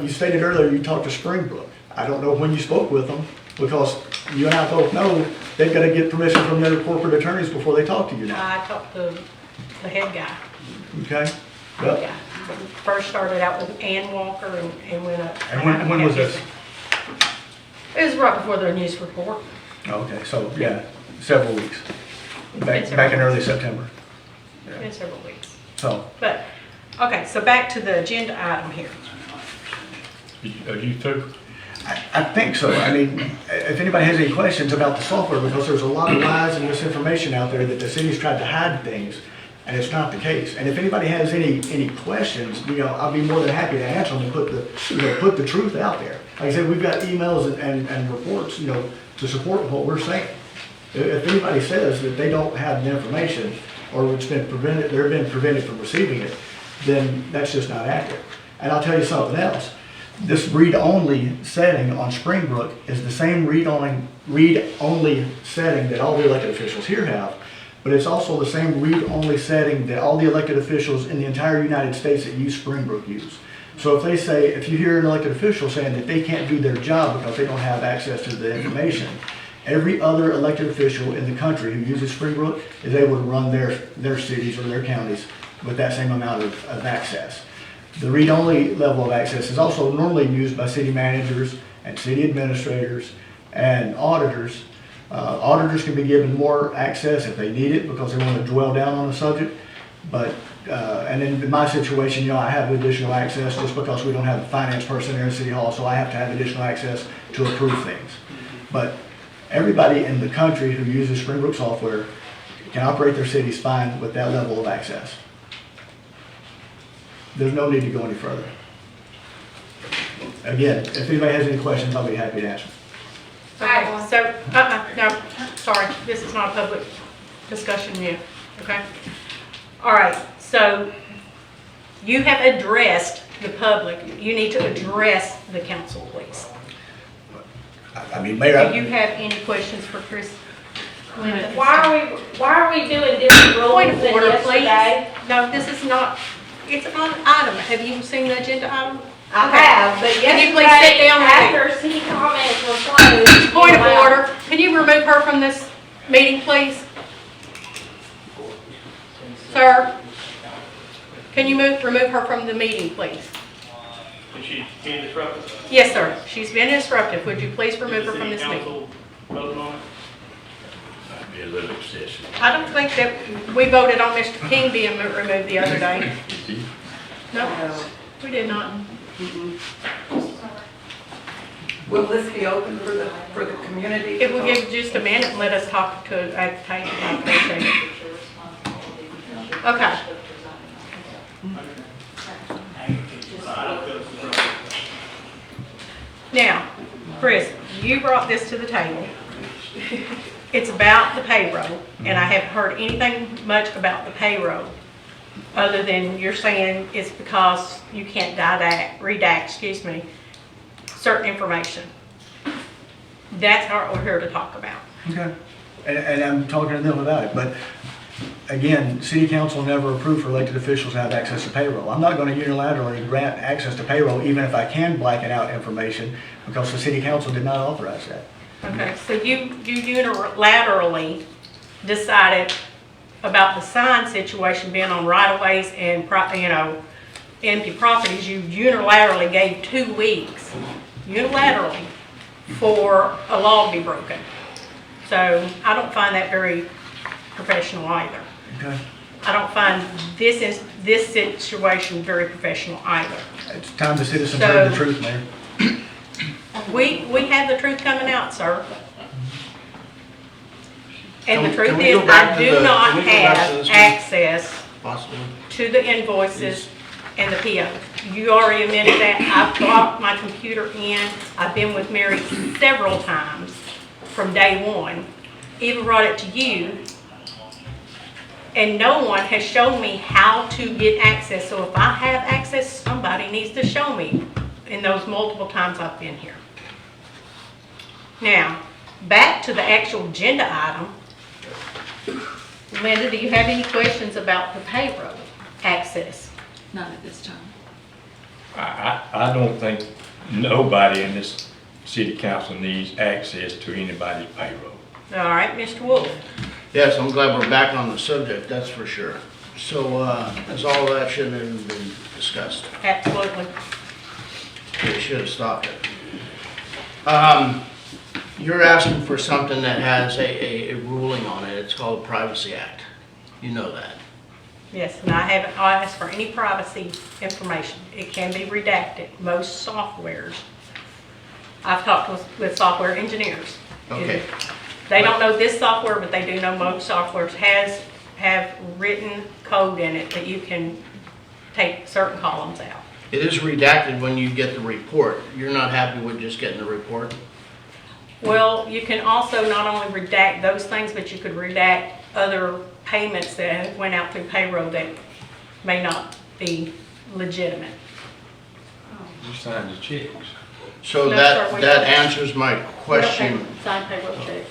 You stated earlier you talked to Springbrook. I don't know when you spoke with them, because you and I both know they've got to get permission from their corporate attorneys before they talk to you now. I talked to the head guy. Okay? Head Yep. guy. First started out with Ann Walker and went up. And when was this? It was right before the news report. Okay, so, yeah, several weeks. It's Back in early September. In several weeks. So, But, okay, so back to the agenda item here. Are you through? I think so. I mean, if anybody has any questions about the software, because there's a lot of lies and misinformation out there that the city's tried to hide things, and it's not the case. And if anybody has any questions, I'll be more than happy to answer them and put the truth out there. Like I said, we've got emails and reports, to support what we're saying. If anybody says that they don't have the information, or they've been prevented from receiving it, then that's just not accurate. And I'll tell you something else. This read-only setting on Springbrook is the same read-only setting that all the elected officials here have, but it's also the same read-only setting that all the elected officials in the entire United States that use Springbrook use. So if you hear an elected official saying that they can't do their job because they don't have access to the information, every other elected official in the country who uses Springbrook is able to run their cities or their counties with that same amount of access. The read-only level of access is also normally used by city managers and city administrators and auditors. Auditors can be given more access if they need it because they want to dwell down on the subject. But, and in my situation, I have additional access just because we don't have a finance person here in City Hall, so I have to have additional access to approve things. But everybody in the country who uses Springbrook software can operate their cities fine with that level of access. There's no need to go any further. Again, if anybody has any questions, I'll be happy to answer. Okay, so, no, sorry, this is not a public discussion yet, okay? All right, so you have addressed the public. You need to address the council, please. I mean, Mayor, Do you have any questions for Chris? Why are we doing different rules Point of than order, yesterday? please. No, this is not, it's an item. Have you seen the agenda item? I have, but Can you please sit yesterday, down with me? after city comments were closed. Point of you allowed- order. Can you remove her from this meeting, please? Sir? Can you remove her from the meeting, please? Is she being disruptive? Yes, sir. She's been disruptive. Would you please remove her from this meeting? Council voted on it? Might be a little excessive. I don't think that we voted on Mr. King being removed the other day. No, we did not. Will this be open for the community? If we give just a minute and let us talk to at the table, I appreciate it. Okay. Now, Chris, you brought this to the table. It's about the payroll, and I haven't heard anything much about the payroll, other than you're saying it's because you can't redact, certain information. That's what we're here to talk about. Okay. And I'm talking to them about it, but again, city council never approved for elected officials to have access to payroll. I'm not going to unilaterally grant access to payroll even if I can blacken out information because the city council did not authorize that. Okay, so you unilaterally decided about the sign situation being on right-of-ways and, empty properties. You unilaterally gave 2 weeks, unilaterally, for a law to be broken. So I don't find that very professional either. Okay. I don't find this situation very professional either. It's time the citizens heard the truth, Mayor. We have the truth coming out, sir. And the truth Can we is, go back I to do the- not can we go back to have this, access Possibly. to the invoices and the POs. You already admitted that. I've brought my computer in. I've been with Mary several times from day one even brought it to you, and no one has shown me how to get access. So if I have access, somebody needs to show me in those multiple times I've been here. Now, back to the actual agenda item. Linda, do you have any questions about the payroll access? Not at this time. I don't think nobody in this city council needs access to anybody's payroll. All right, Mr. Wolf. Yes, I'm glad we're back on the subject, that's for sure. So, as all that shouldn't have been discussed. Absolutely. We should have stopped it. You're asking for something that has a ruling on it. It's called the Privacy Act. You know that. Yes, and I haven't asked for any privacy information. It can be redacted. Most softwares, I've talked with software engineers. Okay. They don't know this software, but they do know most softwares have written code in it that you can take certain columns out. It is redacted when you get the report. You're not happy with just getting the report? Well, you can also not only redact those things, but you could redact other payments that went out through payroll that may not be legitimate. You signed the checks. So No, that, sir, we that don't. answers my question. We don't sign payroll checks.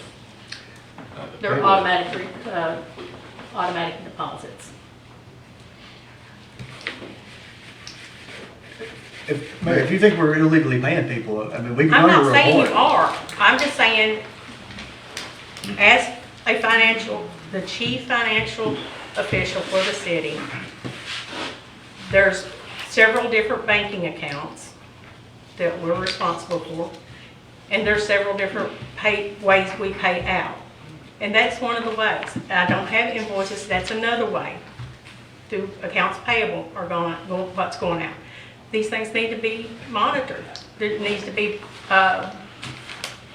They're automatic deposits. Mayor, if you think we're illegally paying people, I mean, we can I'm run a not saying you report. are. I'm just saying, as the chief financial official for the city, there's several different banking accounts that we're responsible for, and there's several different ways we pay out. And that's one of the ways. I don't have invoices, that's another way. Through accounts payable are what's going out. These things need to be monitored. There needs to be,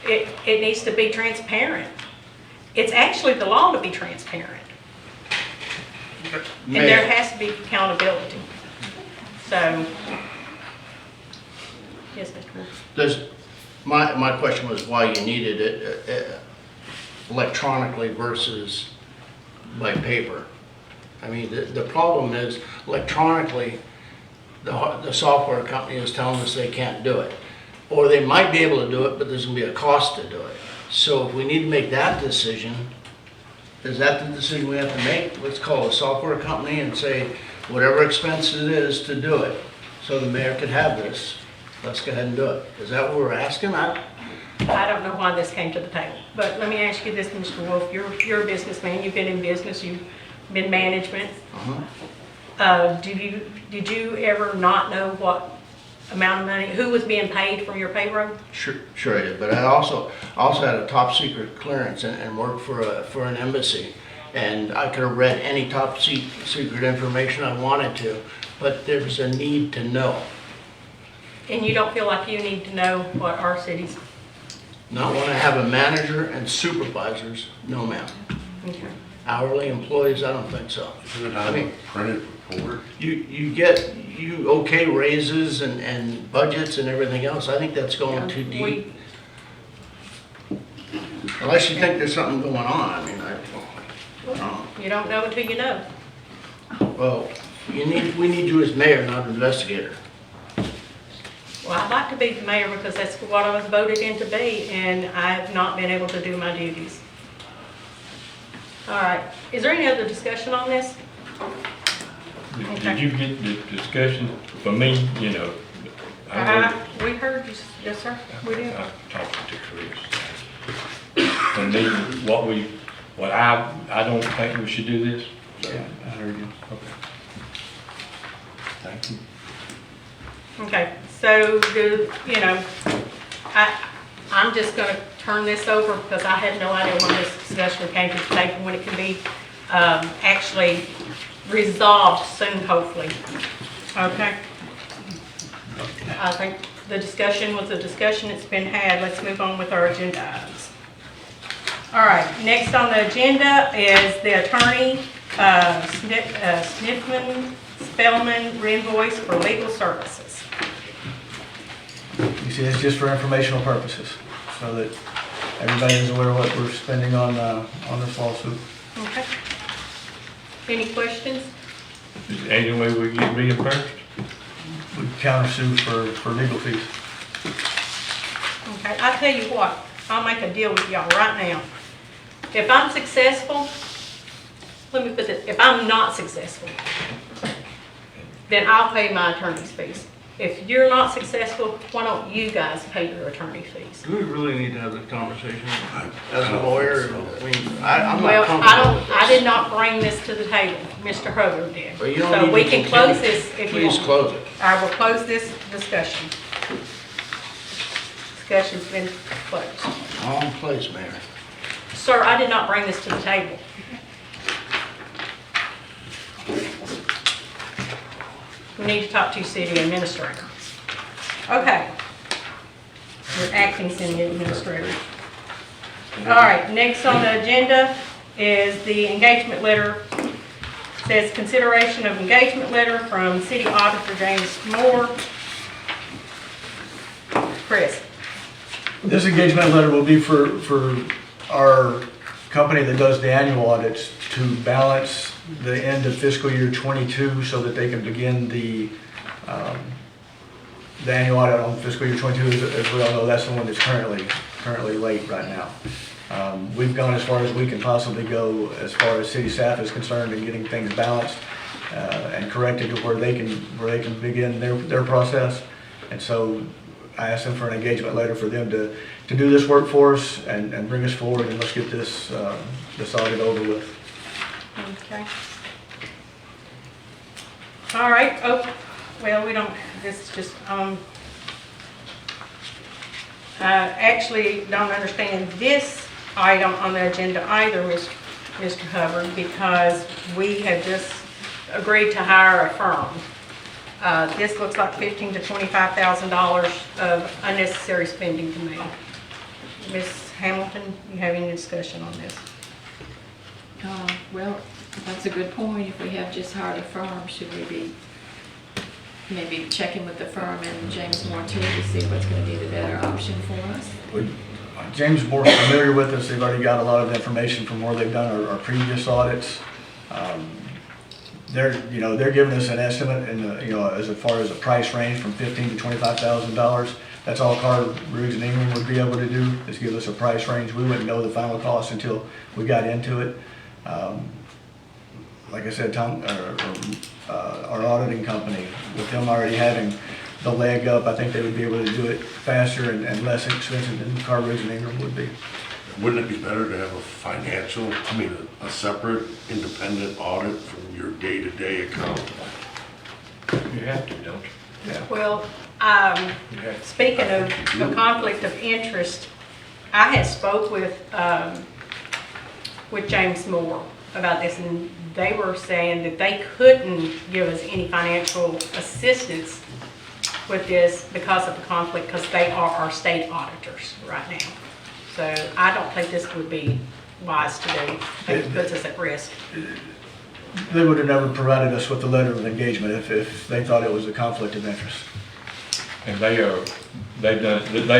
it needs to be transparent. It's actually the law to be transparent. And there has to be accountability. So, yes, Mr. Wolf. My question was why you needed it electronically versus by paper. I mean, the problem is electronically, the software company is telling us they can't do it. Or they might be able to do it, but there's gonna be a cost to do it. So if we need to make that decision, is that the decision we have to make? Let's call a software company and say, whatever expense it is to do it, so the mayor could have this, let's go ahead and do it. Is that what we're asking? I don't know why this came to the table, but let me ask you this, Mr. Wolf. You're a businessman, you've been in business, you've been management. Did you ever not know what amount of money, who was being paid from your payroll? Sure I did, but I also had a top secret clearance and worked for an embassy. And I could have read any top secret information I wanted to, but there's a need to know. And you don't feel like you need to know what our city's? Not when I have a manager and supervisors, no ma'am. Okay. Hourly employees, I don't think so. Isn't it on a printed report? You okay raises and budgets and everything else, I think that's going too deep. Unless you think there's something going on, I mean, I don't know. You don't know until you know. Well, we need you as mayor, not investigator. Well, I'd like to be the mayor because that's what I was voted in to be, and I have not been able to do my duties. All right, is there any other discussion on this? Did you get the discussion for me, you know? We heard you, yes, sir, we did. I talked to Chris. For me, what I don't think we should do this. Yeah, I heard you. Okay. Thank you. Okay, so I'm just gonna turn this over because I have no idea when this discussion came to the table, when it can be actually resolved soon, hopefully. Okay? I think the discussion was a discussion that's been had. Let's move on with our agenda items. All right, next on the agenda is the attorney, Sniffman, Spellman, invoice for legal services. You see, it's just for informational purposes, so that everybody is aware of what we're spending on this lawsuit. Okay. Any questions? Is there any way we get reimbursed? We countersue for legal fees. Okay, I'll tell you what, I'll make a deal with y'all right now. If I'm successful, let me put this, if I'm not successful, then I'll pay my attorney's fees. If you're not successful, why don't you guys pay your attorney fees? Do we really need to have this conversation as a lawyer? I mean, I'm Well, not comfortable with I this. did not bring this to the table, Mr. Hubbard did. But you don't So need we to can continue. close this if you Please want. close it. I will close this discussion. Discussion's been closed. Wrong place, Mayor. Sir, I did not bring this to the table. We need to talk to city administrator. Okay. We're acting city administrator. All right, next on the agenda is the engagement letter. Says consideration of engagement letter from City Auditor James Moore. Chris. This engagement letter will be for our company that does the annual audits to balance the end of fiscal year '22 so that they can begin the annual audit on fiscal year '22. As we all know, that's the one that's currently late right now. We've gone as far as we can possibly go as far as city staff is concerned in getting things balanced and corrected to where they can begin their process. And so I asked them for an engagement letter for them to do this work for us and bring us forward, and let's get this audit over with. Okay. All right, oh, well, we don't, this is just, I actually don't understand this item on the agenda either, Mr. Hubbard, because we have just agreed to hire a firm. This looks like $15,000 to $25,000 of unnecessary spending to me. Ms. Hamilton, you have any discussion on this? Well, that's a good point. If we have just hired a firm, should we be maybe checking with the firm and James Moore too to see what's going to be the better option for us? James Moore's familiar with us. They've already got a lot of information from where they've done our previous audits. They're giving us an estimate, and as far as a price range from $15,000 to $25,000. That's all Carr, Briggs, and Ingram would be able to do, is give us a price range. We wouldn't know the final cost until we got into it. Like I said, our auditing company, with them already having the leg up, I think they would be able to do it faster and less expensive than Carr, Briggs, and Ingram would be. Wouldn't it be better to have a separate independent audit from your day-to-day account? You have to, don't you? Yeah. Well, speaking of a conflict of interest, I had spoke with James Moore about this, and they were saying that they couldn't give us any financial assistance with this because of the conflict, because they are our state auditors right now. So I don't think this would be wise to do. I think it puts us at risk. They would have never provided us with the letter of engagement if they thought it was a conflict of interest. And they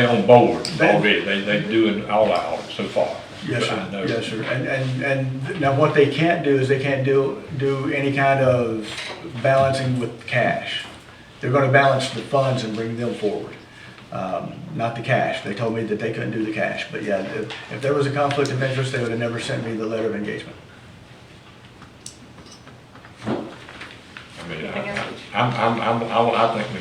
on board already. They doing all our audits so far. Yes, I sir. know. Yes, sir. And now what they can't do is they can't do any kind of balancing with cash. They're going to balance the funds and bring them forward, not the cash. They told me that they couldn't do the cash. But yeah, if there was a conflict of interest, they would have never sent me the letter of engagement. I mean, I think we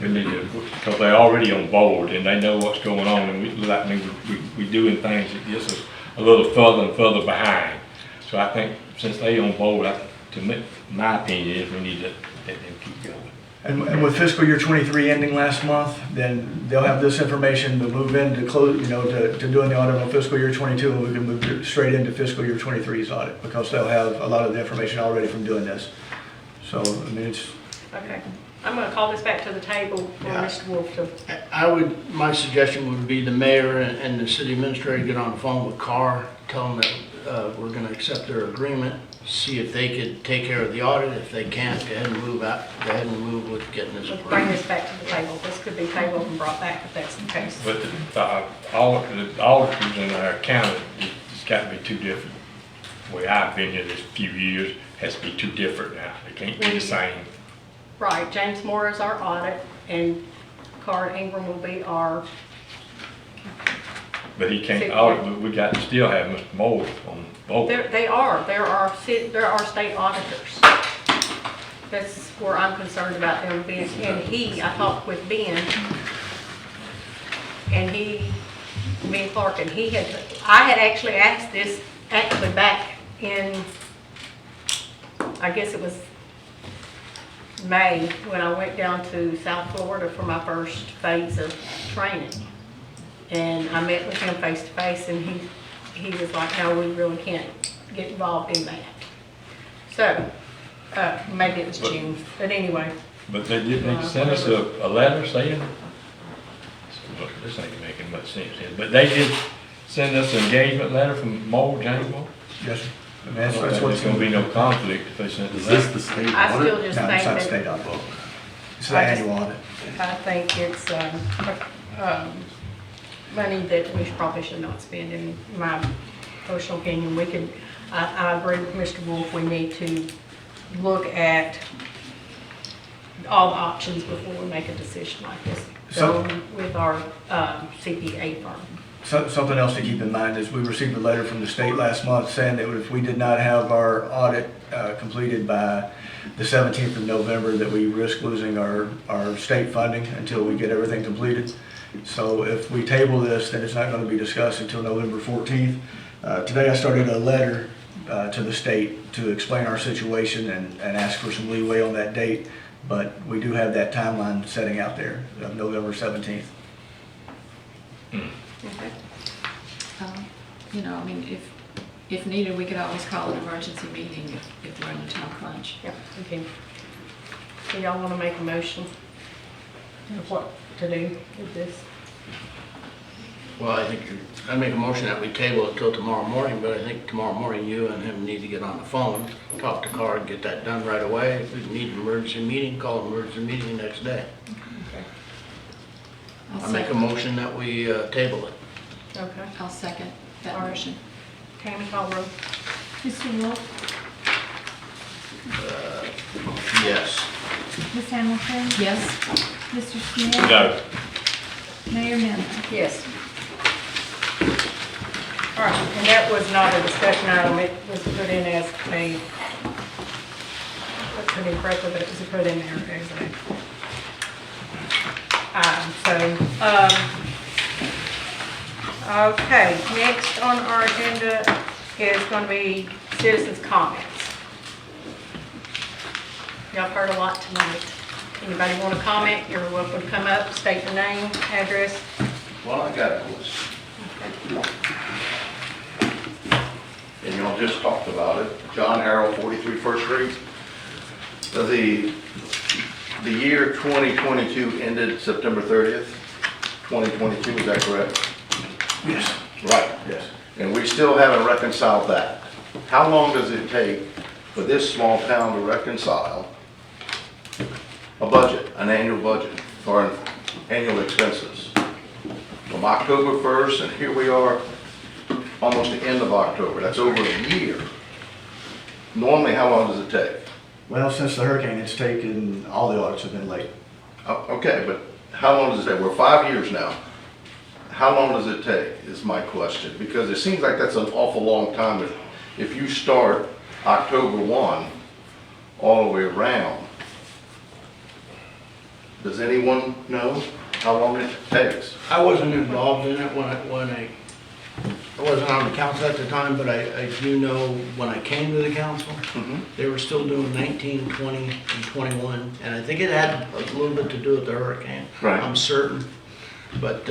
need to, because they're already on board and they know what's going on, and we doing things that gets us a little further and further behind. So I think since they on board, my opinion is we need to let them keep going. And with fiscal year '23 ending last month, then they'll have this information to move into to doing the audit on fiscal year '22, and we can move straight into fiscal year '23's audit, because they'll have a lot of the information already from doing this. So, I mean, it's... Okay. I'm going to call this back to the table for Mr. Wolf to... My suggestion would be the mayor and the city administrator get on the phone with Carr, tell them that we're gonna accept their agreement, see if they could take care of the audit. If they can't, go ahead and move with getting this Let's bring approved. this back to the table. This could be tabled and brought back if that's the case. But the auditors and our accountant, it's got to be two different. The way I've been here this few years, has to be two different now. It can't be the same. Right, James Moore is our audit, and Card Ingram will be our, But he can't audit, but we got to still have Mr. Moore on both. they're our state auditors. That's where I'm concerned about them being, and I talked with Ben, and Ben Clark, and I had actually asked this actually back in, I guess it was May, when I went down to South Florida for my first phase of training. And I met with him face to face, and he was like, no, we really can't get involved in that. So, maybe it was June, but anyway. But they didn't send us a letter saying, this ain't making much sense here, but they did send us an engagement letter from Moore, James Moore? Yes, sir. I mean, I that's don't think what there's gonna be no conflict if they sent us Is this that. the state I audit? still just No, think it's not state that, audit. It's the annual audit. I think it's, money that we probably should not spend, in my personal opinion. We could, I agree with Mr. Wolf, we need to look at all the options before we make a decision like this. So- So with our CPA firm. Something else to keep in mind is we received a letter from the state last month saying that if we did not have our audit completed by the 17th of November, that we risk losing our state funding until we get everything completed. So if we table this, then it's not going to be discussed until November 14th. Today I started a letter to the state to explain our situation and ask for some leeway on that date, but we do have that timeline setting out there of November 17th. Okay. You know, I mean, if needed, we could always call an emergency meeting if we're in a time crunch. Yeah, okay. So y'all want to make a motion of what to do with this? Well, I make a motion that we table it till tomorrow morning, but I think tomorrow morning you and him need to get on the phone, talk to Card, get that done right away. If we need an emergency meeting, call an emergency meeting the next day. I make a motion that we table it. Okay. I'll second that All right. motion. Tammy, call roll. Mr. Wolf, Yes. Ms. Hamilton, Yes? Mr. Smith, No. Mayor Miller. Yes. All right, and that was not a discussion item, it was put in as a, let's put in correctly, but it was put in there as a, okay, next on our agenda is going to be citizens' comments. Y'all heard a lot tonight. Anybody want to comment, you're welcome to come up, state your name, address. Well, I got a question. And y'all just talked about it. John Harrell, 43 First Street. The year 2022 ended September 30th, 2022, is that correct? Yes. Right. Yes. And we still haven't reconciled that. How long does it take for this small town to reconcile a budget, an annual budget, or an annual expenses? From October 1st, and here we are, almost the end of October. That's over a year. Normally, how long does it take? Well, since the hurricane, it's taken, all the audits have been late. Okay, but how long does it take? We're 5 years now. How long does it take, is my question, because it seems like that's an awful long time if you start October 1 all the way around. Does anyone know how long it takes? I wasn't involved in it when I wasn't on the council at the time, but I do know when I came to the council, they were still doing 19, 20, and 21, and I think it had a little bit to do with the hurricane. Right. I'm certain, but,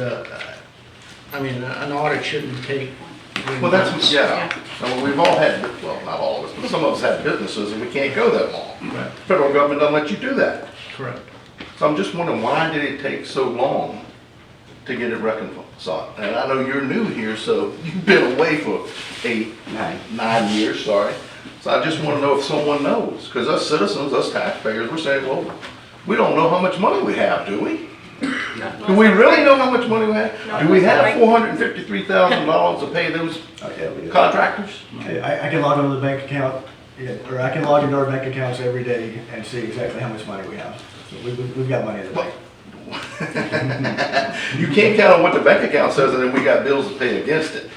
I mean, an audit shouldn't take 3 Well, months. that's, yeah. And we've all had, well, not all of us, but some of us have businesses and we can't go that long. Right. Federal government doesn't let you do that. Correct. So I'm just wondering, why did it take so long to get it reconciled? son. And I know you're new here, so you've been away for 9 years, sorry. So I just want to know if someone knows, because us citizens, us taxpayers, we're saying, well, we don't know how much money we have, do we? Do we really know how much money we have? Do we have $453,000 to pay those contractors? I can log into the bank account, or I can log into our bank accounts every day and see exactly how much money we have. So we've got money in the bank. You can't count on what the bank account says, and then we got bills to pay against it.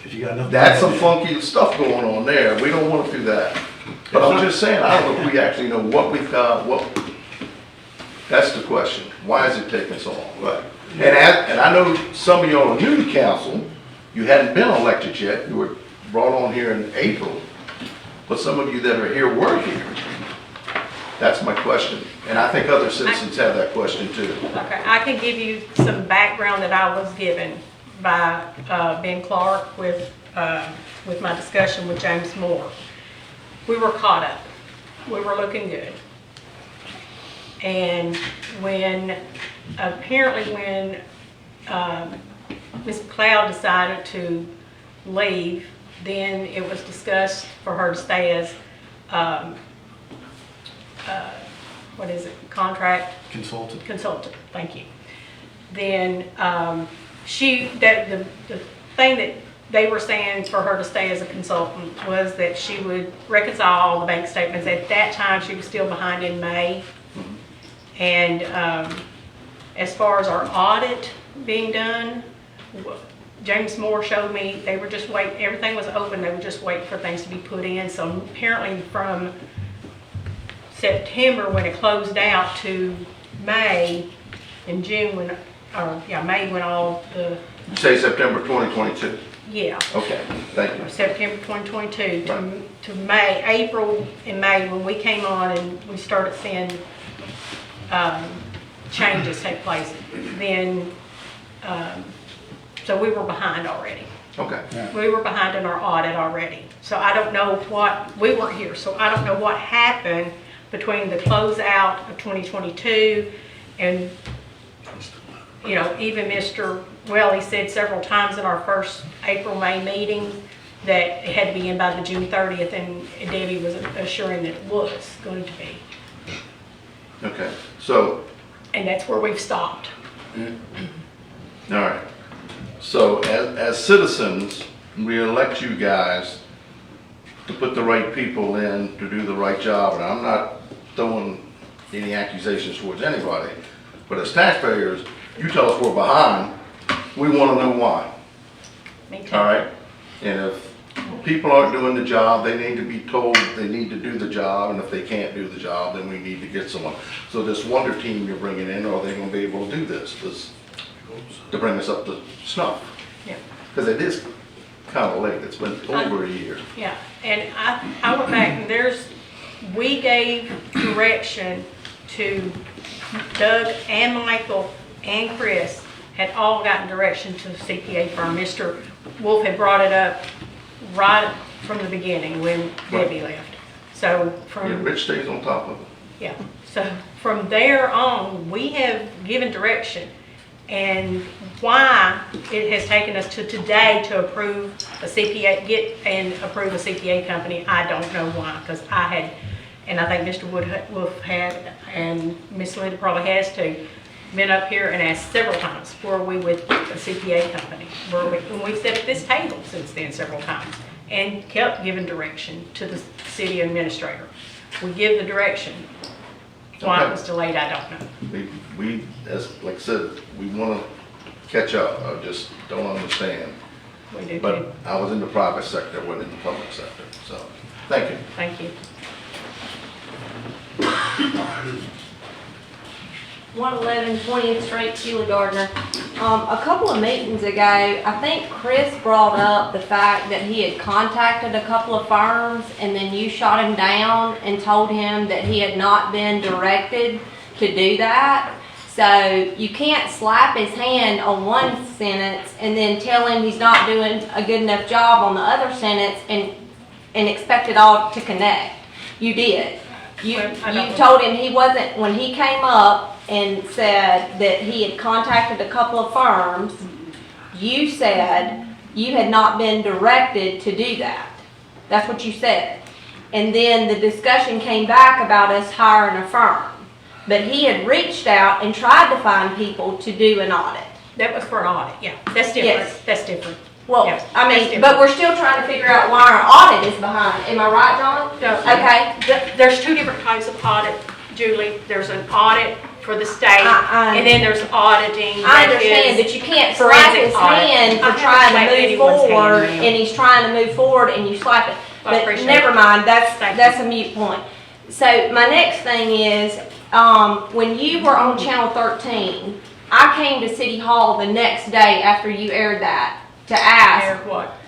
If you got enough. That's some funky stuff going on there. We don't want to do that. But I'm just saying, I don't know if we actually know what we've got, that's the question. Why is it taking so long? Right. And I know some of y'all are new to council. You hadn't been elected yet. You were brought on here in April. But some of you that are here were here. That's my question. And I think other citizens have that question too. Okay, I can give you some background that I was given by Ben Clark with my discussion with James Moore. We were caught up. We were looking good. And apparently when Ms. McLeod decided to leave, then it was discussed for her to stay as, contract? Consultant, thank you. Then the thing that they were saying for her to stay as a consultant was that she would reconcile all the bank statements. At that time, she was still behind in May. And as far as our audit being done, James Moore showed me they were just waiting, everything was open, they were just waiting for things to be put in. So apparently from September when it closed out to May and June May when all the... You say September 2022? Yeah. Okay, thank you. September 2022 to May, April and May when we came on and we started seeing changes take place. Then, so we were behind already. Okay. Yeah. We were behind in our audit already. So I don't know we weren't here, so I don't know what happened between the closeout of 2022 and, even he said several times in our first April-May meeting that it had to be in by the June 30th, and Debbie was assuring that it was going to be. Okay, so. And that's where we've stopped. All right. So as citizens, we elect you guys to put the right people in to do the right job. And I'm not throwing any accusations towards anybody, but as taxpayers, you tell us we're behind, we want to know why. Me too. All right? And if people aren't doing the job, they need to be told they need to do the job, and if they can't do the job, then we need to get someone. So this wonder team you're bringing in, are they going to be able to do this to bring us up to snuff? Yeah. Because it is kind of late. It's been over a year. Yeah, and I went back and we gave direction to Doug and Michael and Chris had all gotten direction to the CPA firm. Mr. Wolf had brought it up right from the beginning when Debbie left. So Rich stays on top of it. Yeah, so from there on, we have given direction. And why it has taken us to today to approve a CPA, approve a CPA company, I don't know why, because I had, and I think Mr. Wolf had, and Ms. Linda probably has too, been up here and asked several times, were we with a CPA company? And we've sat at this table since then several times and kept giving direction to the city administrator. We give the direction. Why it was delayed, I don't know. We, as like I said, we want to catch up. I just don't understand. We do But too. I was in the private sector, I wasn't in the public sector. So, thank you. Thank you. 111 20th Street, Sheila Gardner. A couple of meetings ago, I think Chris brought up the fact that he had contacted a couple of firms and then you shot him down and told him that he had not been directed to do that. So you can't slap his hand on one sentence and then tell him he's not doing a good enough job on the other sentence and expect it all to connect. You did. You told him he wasn't, when he came up and said that he had contacted a couple of firms you said you had not been directed to do that. That's what you said. And then the discussion came back about us hiring a firm. But he had reached out and tried to find people to do an audit. That was for an audit, yeah, that's different, Yes. that's different. Well, Yes, I that's mean, different. but we're still trying to figure out why our audit is behind. Am I right, John? No. Okay. There's two different types of audit, Julie. There's an audit for the state, I- and then there's auditing I that understand, is but you can't slap forensic his audit. hand I for haven't trying slapped to move anyone's hand, forward, ma'am. and he's trying to move forward, and you slap it. I But appreciate never it. mind, Thank that's you. a moot point. So my next thing is, when you were on Channel 13, I came to City Hall the next day after you aired that to ask, Or what?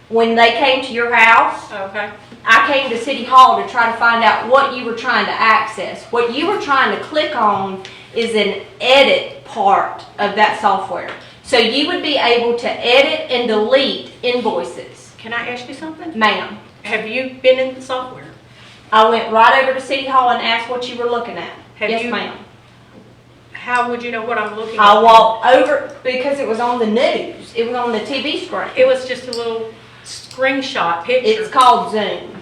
when they came to your house, Okay. I came to City Hall to try to find out what you were trying to access. What you were trying to click on is an edit part of that software. So you would be able to edit and delete invoices. Can I ask you something? Ma'am, Have you been in the software? I went right over to City Hall and asked what you were looking at. Have Yes, you- ma'am. How would you know what I'm looking at? I walked over because it was on the news. It was on the TV screen. It was just a little screenshot picture. It's called Zoom.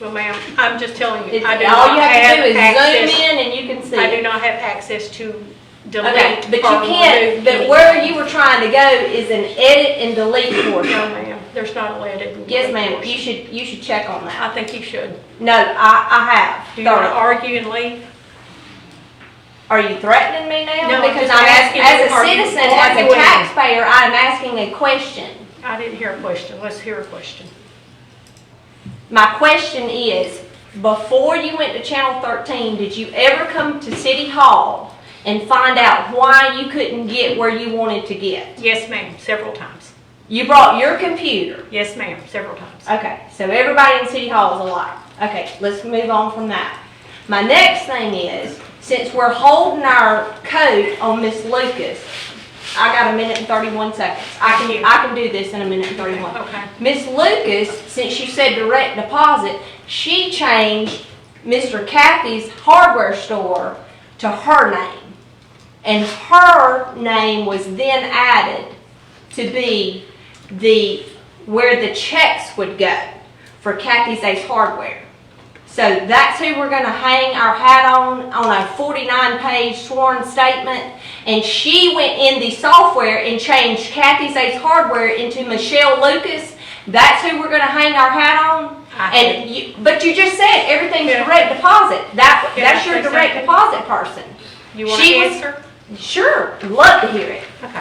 Well, ma'am, I'm just telling you, It's, I do all not you have to do is access. zoom in and you can see I it. do not have access to delete. Okay, but you or can't, remove but anything. where you were trying to go is an edit and delete No, portion. ma'am, there's not a edit. and Yes, delete ma'am, portion. you should check on that. I think you should. No, I have. Do you want to thoroughly. argue and leave? Are you threatening me now? No, I'm Because just I'm asking as you, a are you citizen, as a arguing? taxpayer, I'm asking a question. I didn't hear a question. Let's hear a question. My question is, before you went to Channel 13, did you ever come to City Hall and find out why you couldn't get where you wanted to get? Yes, ma'am, several times. You brought your computer. Yes, ma'am, several times. Okay, so everybody in City Hall is a liar. Okay, let's move on from that. My next thing is, since we're holding our coat on Miss Lucas, I got a minute and 31 seconds. I can do this in a minute and 31. Okay. Miss Lucas, since you said direct deposit, she changed Mr. Kathy's hardware store to her name. And her name was then added to be where the checks would go for Kathy's Ace Hardware. So that's who we're gonna hang our hat on a 49-page sworn statement. And she went in the software and changed Kathy's Ace Hardware into Michelle Lucas. That's who we're gonna hang our hat on. But you just said everything's Yeah. direct deposit. That's I your say direct something? deposit person. You want She to was- answer? Sure, love to hear it. Okay.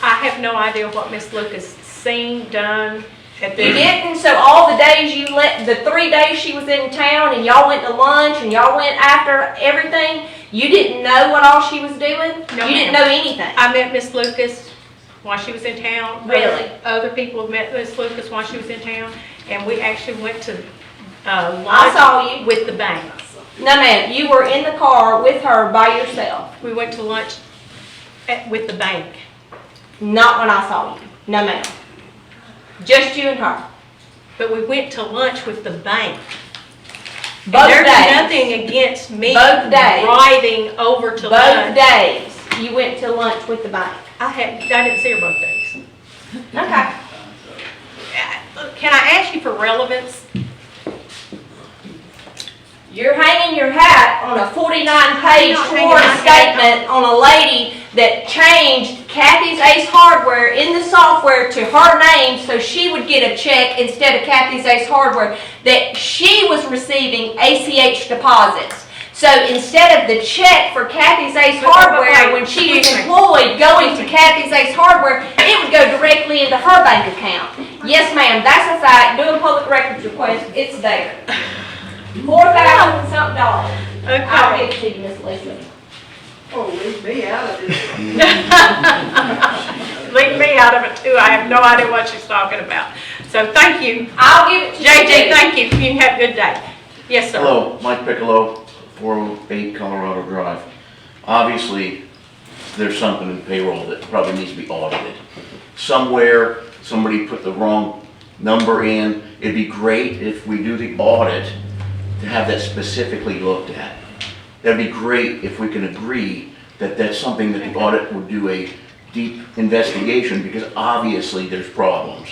I have no idea what Miss Lucas seen, done at You the. didn't, so all the days the 3 days she was in town and y'all went to lunch and y'all went after everything, you didn't know what all she was doing? No, You didn't ma'am. know anything? I met Miss Lucas while she was in town. Really? Other people have met Miss Lucas while she was in town, and we actually went to I lunch saw you. with the bank. No, ma'am, you were in the car with her by yourself. We went to lunch with the bank. Not when I saw you. No, ma'am. Just you and her. But we went to lunch with the bank. And Both there's days. nothing against me Both days. driving over to Both lunch. days you went to lunch with the bank. I didn't see her both days. Okay. Can I ask you for relevance? You're hanging your hat on a 49-page I'm not hanging sworn my hat statement on a lady that changed Kathy's Ace Hardware in the software to her name so she would get a check instead of Kathy's Ace Hardware, that she was receiving ACH deposits. So instead of the check for Kathy's Ace Hardware, when she was excuse me. employed going to Kathy's Ace Hardware, it would go directly into her bank account. Yes, ma'am, that's a fact. Do a public records request, it's there. $4,000 something dollars. I'll Okay. give it to you, Miss Lisa. Oh, leave me out of this. Leave me out of it too. I have no idea what she's talking about. So thank you. I'll give it to you. JJ, thank you. You can have a good day. Yes, sir. Hello, Mike Piccolo, 408 Colorado Drive. Obviously, there's something in payroll that probably needs to be audited. Somewhere, somebody put the wrong number in. It'd be great if we do the audit to have that specifically looked at. That'd be great if we can agree that that's something that the audit would do a deep investigation because obviously there's problems.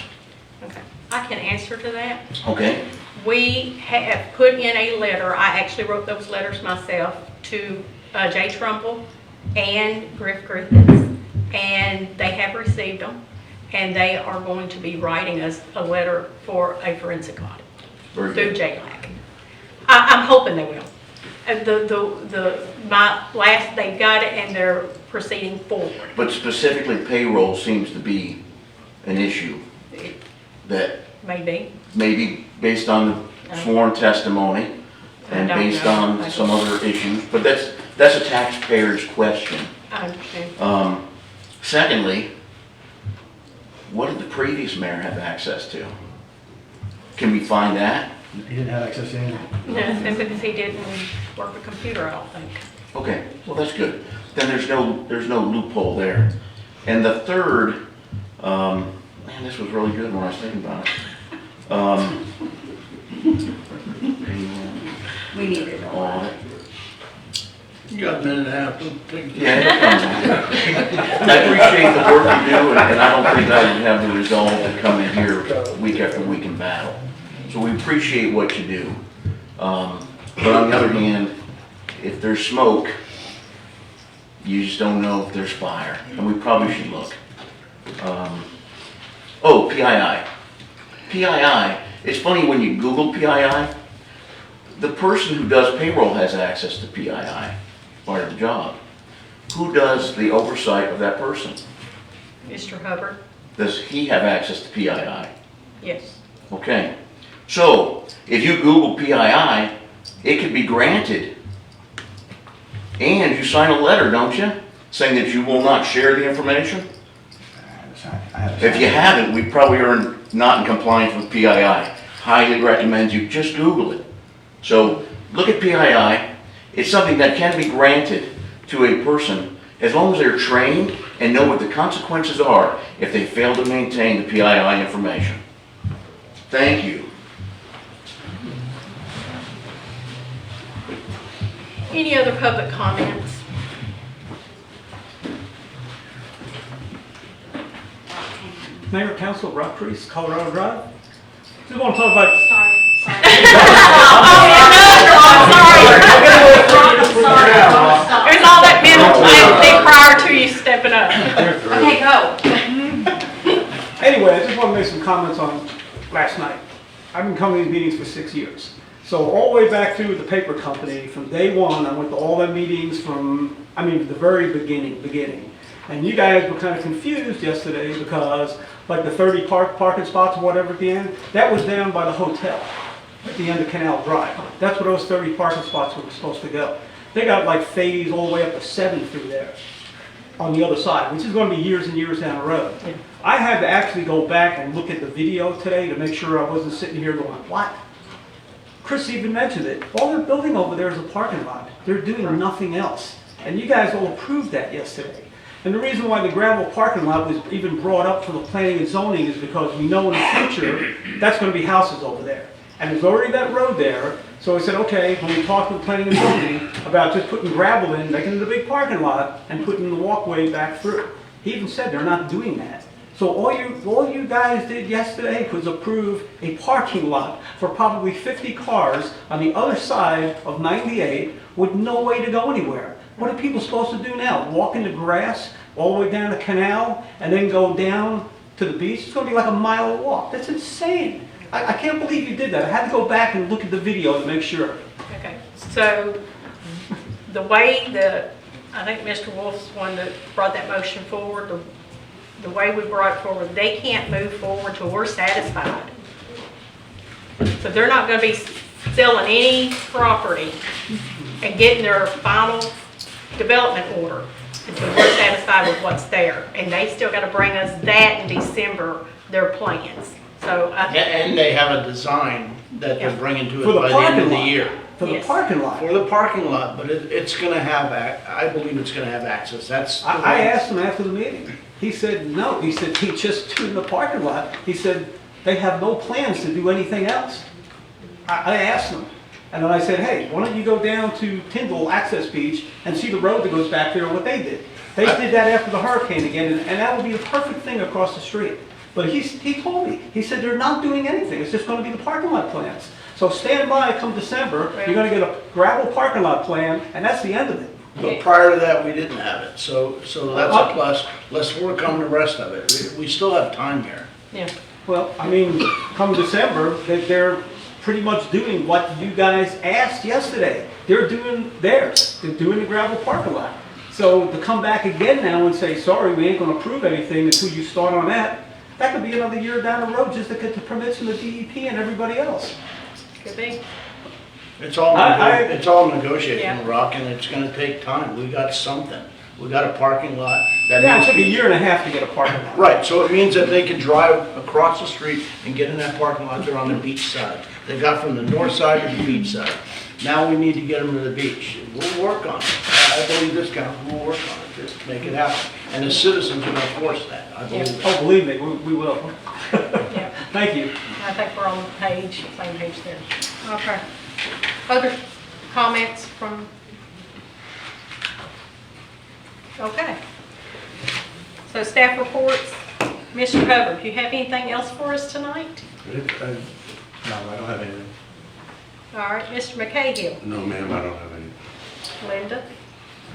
Okay. I can answer to that. Okay? We have put in a letter, I actually wrote those letters myself, to Jay Trumbull and Griff Griffiths, and they have received them, and they are going to be writing us a letter for a forensic audit Very through good. JLAC. I'm hoping they will. They've got it and they're proceeding forward. But specifically payroll seems to be an issue that Maybe. maybe based on sworn testimony and I don't based know. on some other issues, but that's a taxpayer's question. I understand. Secondly, what did the previous mayor have access to? Can we find that? He didn't have access to anything. No, because he didn't work a computer, I don't think. Okay, well, that's good. Then there's no loophole there. And the third, man, this was really good when I was thinking about it. We need it. Audit. You got a minute and a half. Yeah, it comes. I appreciate the work you do, and I don't think I would have the resolve to come in here week after week and battle. So we appreciate what you do. But on the other hand, if there's smoke, you just don't know if there's fire, and we probably should look. Oh, PII. PII, it's funny when you Google PII, the person who does payroll has access to PII, part of the job. Who does the oversight of that person? Mr. Hubbard? Does he have access to PII? Yes. Okay. So, if you Google PII, it could be granted. And you sign a letter, don't you? Saying that you will not share the information? If you haven't, we probably are not in compliance with PII. Highly recommend you just Google it. So, look at PII. It's something that can be granted to a person as long as they're trained and know what the consequences are if they fail to maintain the PII information. Thank you. Any other public comments? Mayor, Council, Rock Creek, Colorado Drive. Just want to talk about. There's all that mental thing prior to you stepping up. Okay, go. Anyway, I just want to make some comments on last night. I've been coming to these meetings for 6 years. So all the way back through the paper company, from day one, I went to all the meetings from, the very beginning. And you guys were kind of confused yesterday because like the 30 parking spots or whatever at the end, that was down by the hotel at the end of Canal Drive. That's where those 30 parking spots were supposed to go. They got like phased all the way up to 7 through there on the other side, which is going to be years and years down the road. I had to actually go back and look at the video today to make sure I wasn't sitting here going, what? Chris even mentioned it. All they're building over there is a parking lot. They're doing nothing else. And you guys all approved that yesterday. And the reason why the gravel parking lot was even brought up for the planning and zoning is because we know in the future, that's going to be houses over there. And there's already that road there. So we said, okay, when we talked with planning and zoning about just putting gravel in, making it a big parking lot, and putting the walkway back through. He even said they're not doing that. So all you guys did yesterday was approve a parking lot for probably 50 cars on the other side of 98 with no way to go anywhere. What are people supposed to do now? Walk in the grass all the way down the canal and then go down to the beach? It's going to be like a mile walk. That's insane. I can't believe you did that. I had to go back and look at the video to make sure. Okay, so the way I think Mr. Wolf's one that brought that motion forward, the way we brought it forward, they can't move forward till we're satisfied. So they're not going to be selling any property and getting their final development order until we're satisfied with what's there. And they still got to bring us that in December, their plans. So And they have a design that they're bringing to For it the by the end of the parking lot. year. For the parking lot. For the parking lot, but it's gonna have, I believe it's gonna have access, that's. the I way- asked him after the meeting. He said no. He said he just doing the parking lot. He said they have no plans to do anything else. I asked him. And then I said, hey, why don't you go down to Tyndall Access Beach and see the road that goes back there and what they did? They did that after the hurricane again, and that would be a perfect thing across the street. But he told me, he said they're not doing anything, it's just gonna be the parking lot plans. So stand by come December, you're gonna get a gravel parking lot plan, and that's the end of it. But prior to that, we didn't have it, so that's a plus. Let's work on the rest of it. We still have time here. Yeah. Well, I mean, come December, they're pretty much doing what you guys asked yesterday. They're doing theirs, they're doing the gravel parking lot. So to come back again now and say, sorry, we ain't gonna approve anything until you start on that, that could be another year down the road just to get the permits from the DEP and everybody else. Could be. It's all Yeah. negotiating, Rock, and it's gonna take time. We got something. We got a parking lot that Yeah, it needs took to a be. year and a half to get a parking lot. Right, so it means that they can drive across the street and get in that parking lot there on the beach side. They got from the north side to the beach side. Now we need to get them to the beach. We'll work on it. I believe this council will work on it, just make it happen. And the citizens will enforce that, I believe. that. Oh, believe me, we will. Yeah. Thank you. I think we're on the page, same page there. Okay. Other comments from? Okay. So staff reports. Mr. Hubbard, do you have anything else for us tonight? No, I don't have anything. All right, Mr. McCahill. No, ma'am, I don't have any. Linda?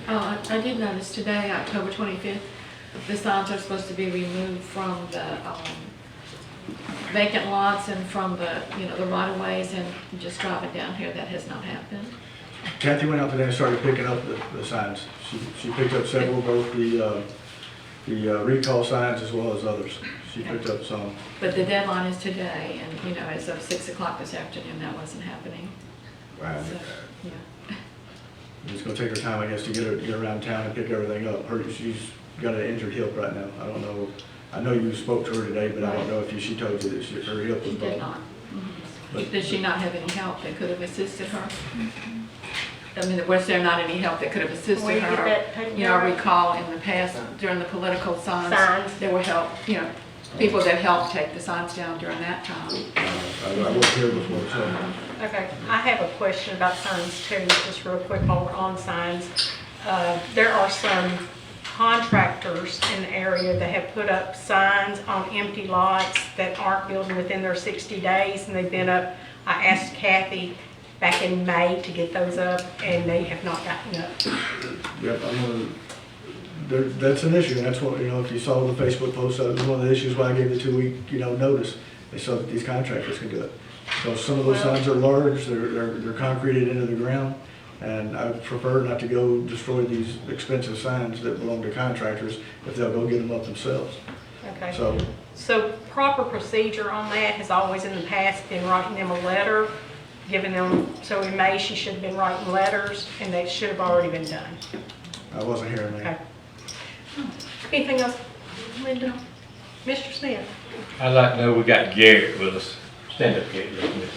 I did notice today, October 25th, the signs are supposed to be removed from the vacant lots and from the, the right-of-ways, and just driving down here, that has not happened. Kathy went out today and started picking up the signs. She picked up several, both the recall signs as well as others. She picked up some. But the deadline is today, and, as of 6 o'clock this afternoon, that wasn't happening. Right. So, yeah. It's gonna take her time, I guess, to get around town and pick everything up. She's got an injured hip right now. I don't know. I know you spoke to her today, but I don't know if she told you that her hip was She broken. did not. Did she not have any help that could have assisted her? I mean, was there not any help that could have assisted Will you get her? that taken I care of? recall in the past, during the political signs, there were help, people that helped take the signs down during that time. I wasn't here before, so. Okay, I have a question about signs too, just real quick while we're on signs. There are some contractors in the area that have put up signs on empty lots that aren't building within their 60 days, and they've been up. I asked Kathy back in May to get those up, and they have not gotten up. Yep, that's an issue, and that's what, if you saw the Facebook post, that was one of the issues why I gave the 2-week, notice. They saw that these contractors can do it. So some of those signs are large, they're concreted into the ground, and I prefer not to go destroy these expensive signs that belong to contractors if they'll go get them up themselves. Okay. So proper procedure on that has always in the past been writing them a letter, giving them, so in May she should have been writing letters, and they should have already been done. I wasn't here in May. Okay. Anything else, Linda? Mr. Smith? I'd like to know we got Garrett with us. Stand up, Garrett. real quick.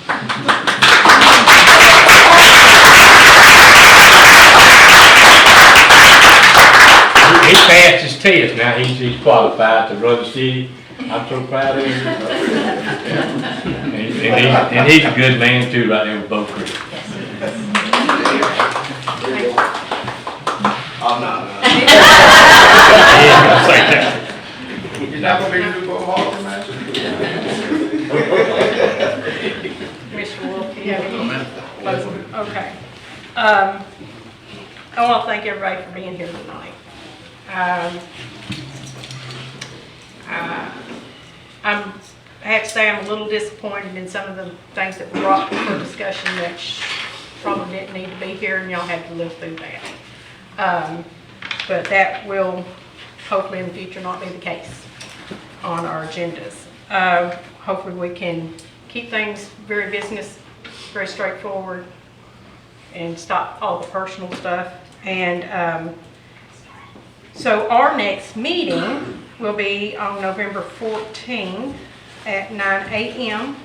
He passed his test now. He's qualified to run the city. I'm so proud of him. And he's a good man too, right there with Bo Creek. I'm not. Yeah, I'll say that. You're not gonna be able to do a Hawker match? Mr. Wolf, do you have any? Okay. I want to thank everybody for being here tonight. I have to say I'm a little disappointed in some of the things that were brought for discussion that probably didn't need to be here, and y'all had to live through that. But that will hopefully in the future not be the case on our agendas. Hopefully we can keep things very business, very straightforward, and stop all the personal stuff. And so our next meeting will be on November 14th at 9 a.m.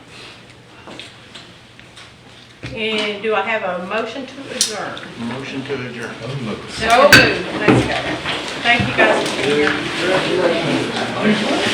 And do I have a motion to adjourn? Motion to adjourn. So moved. Let's go. Thank you guys for being here.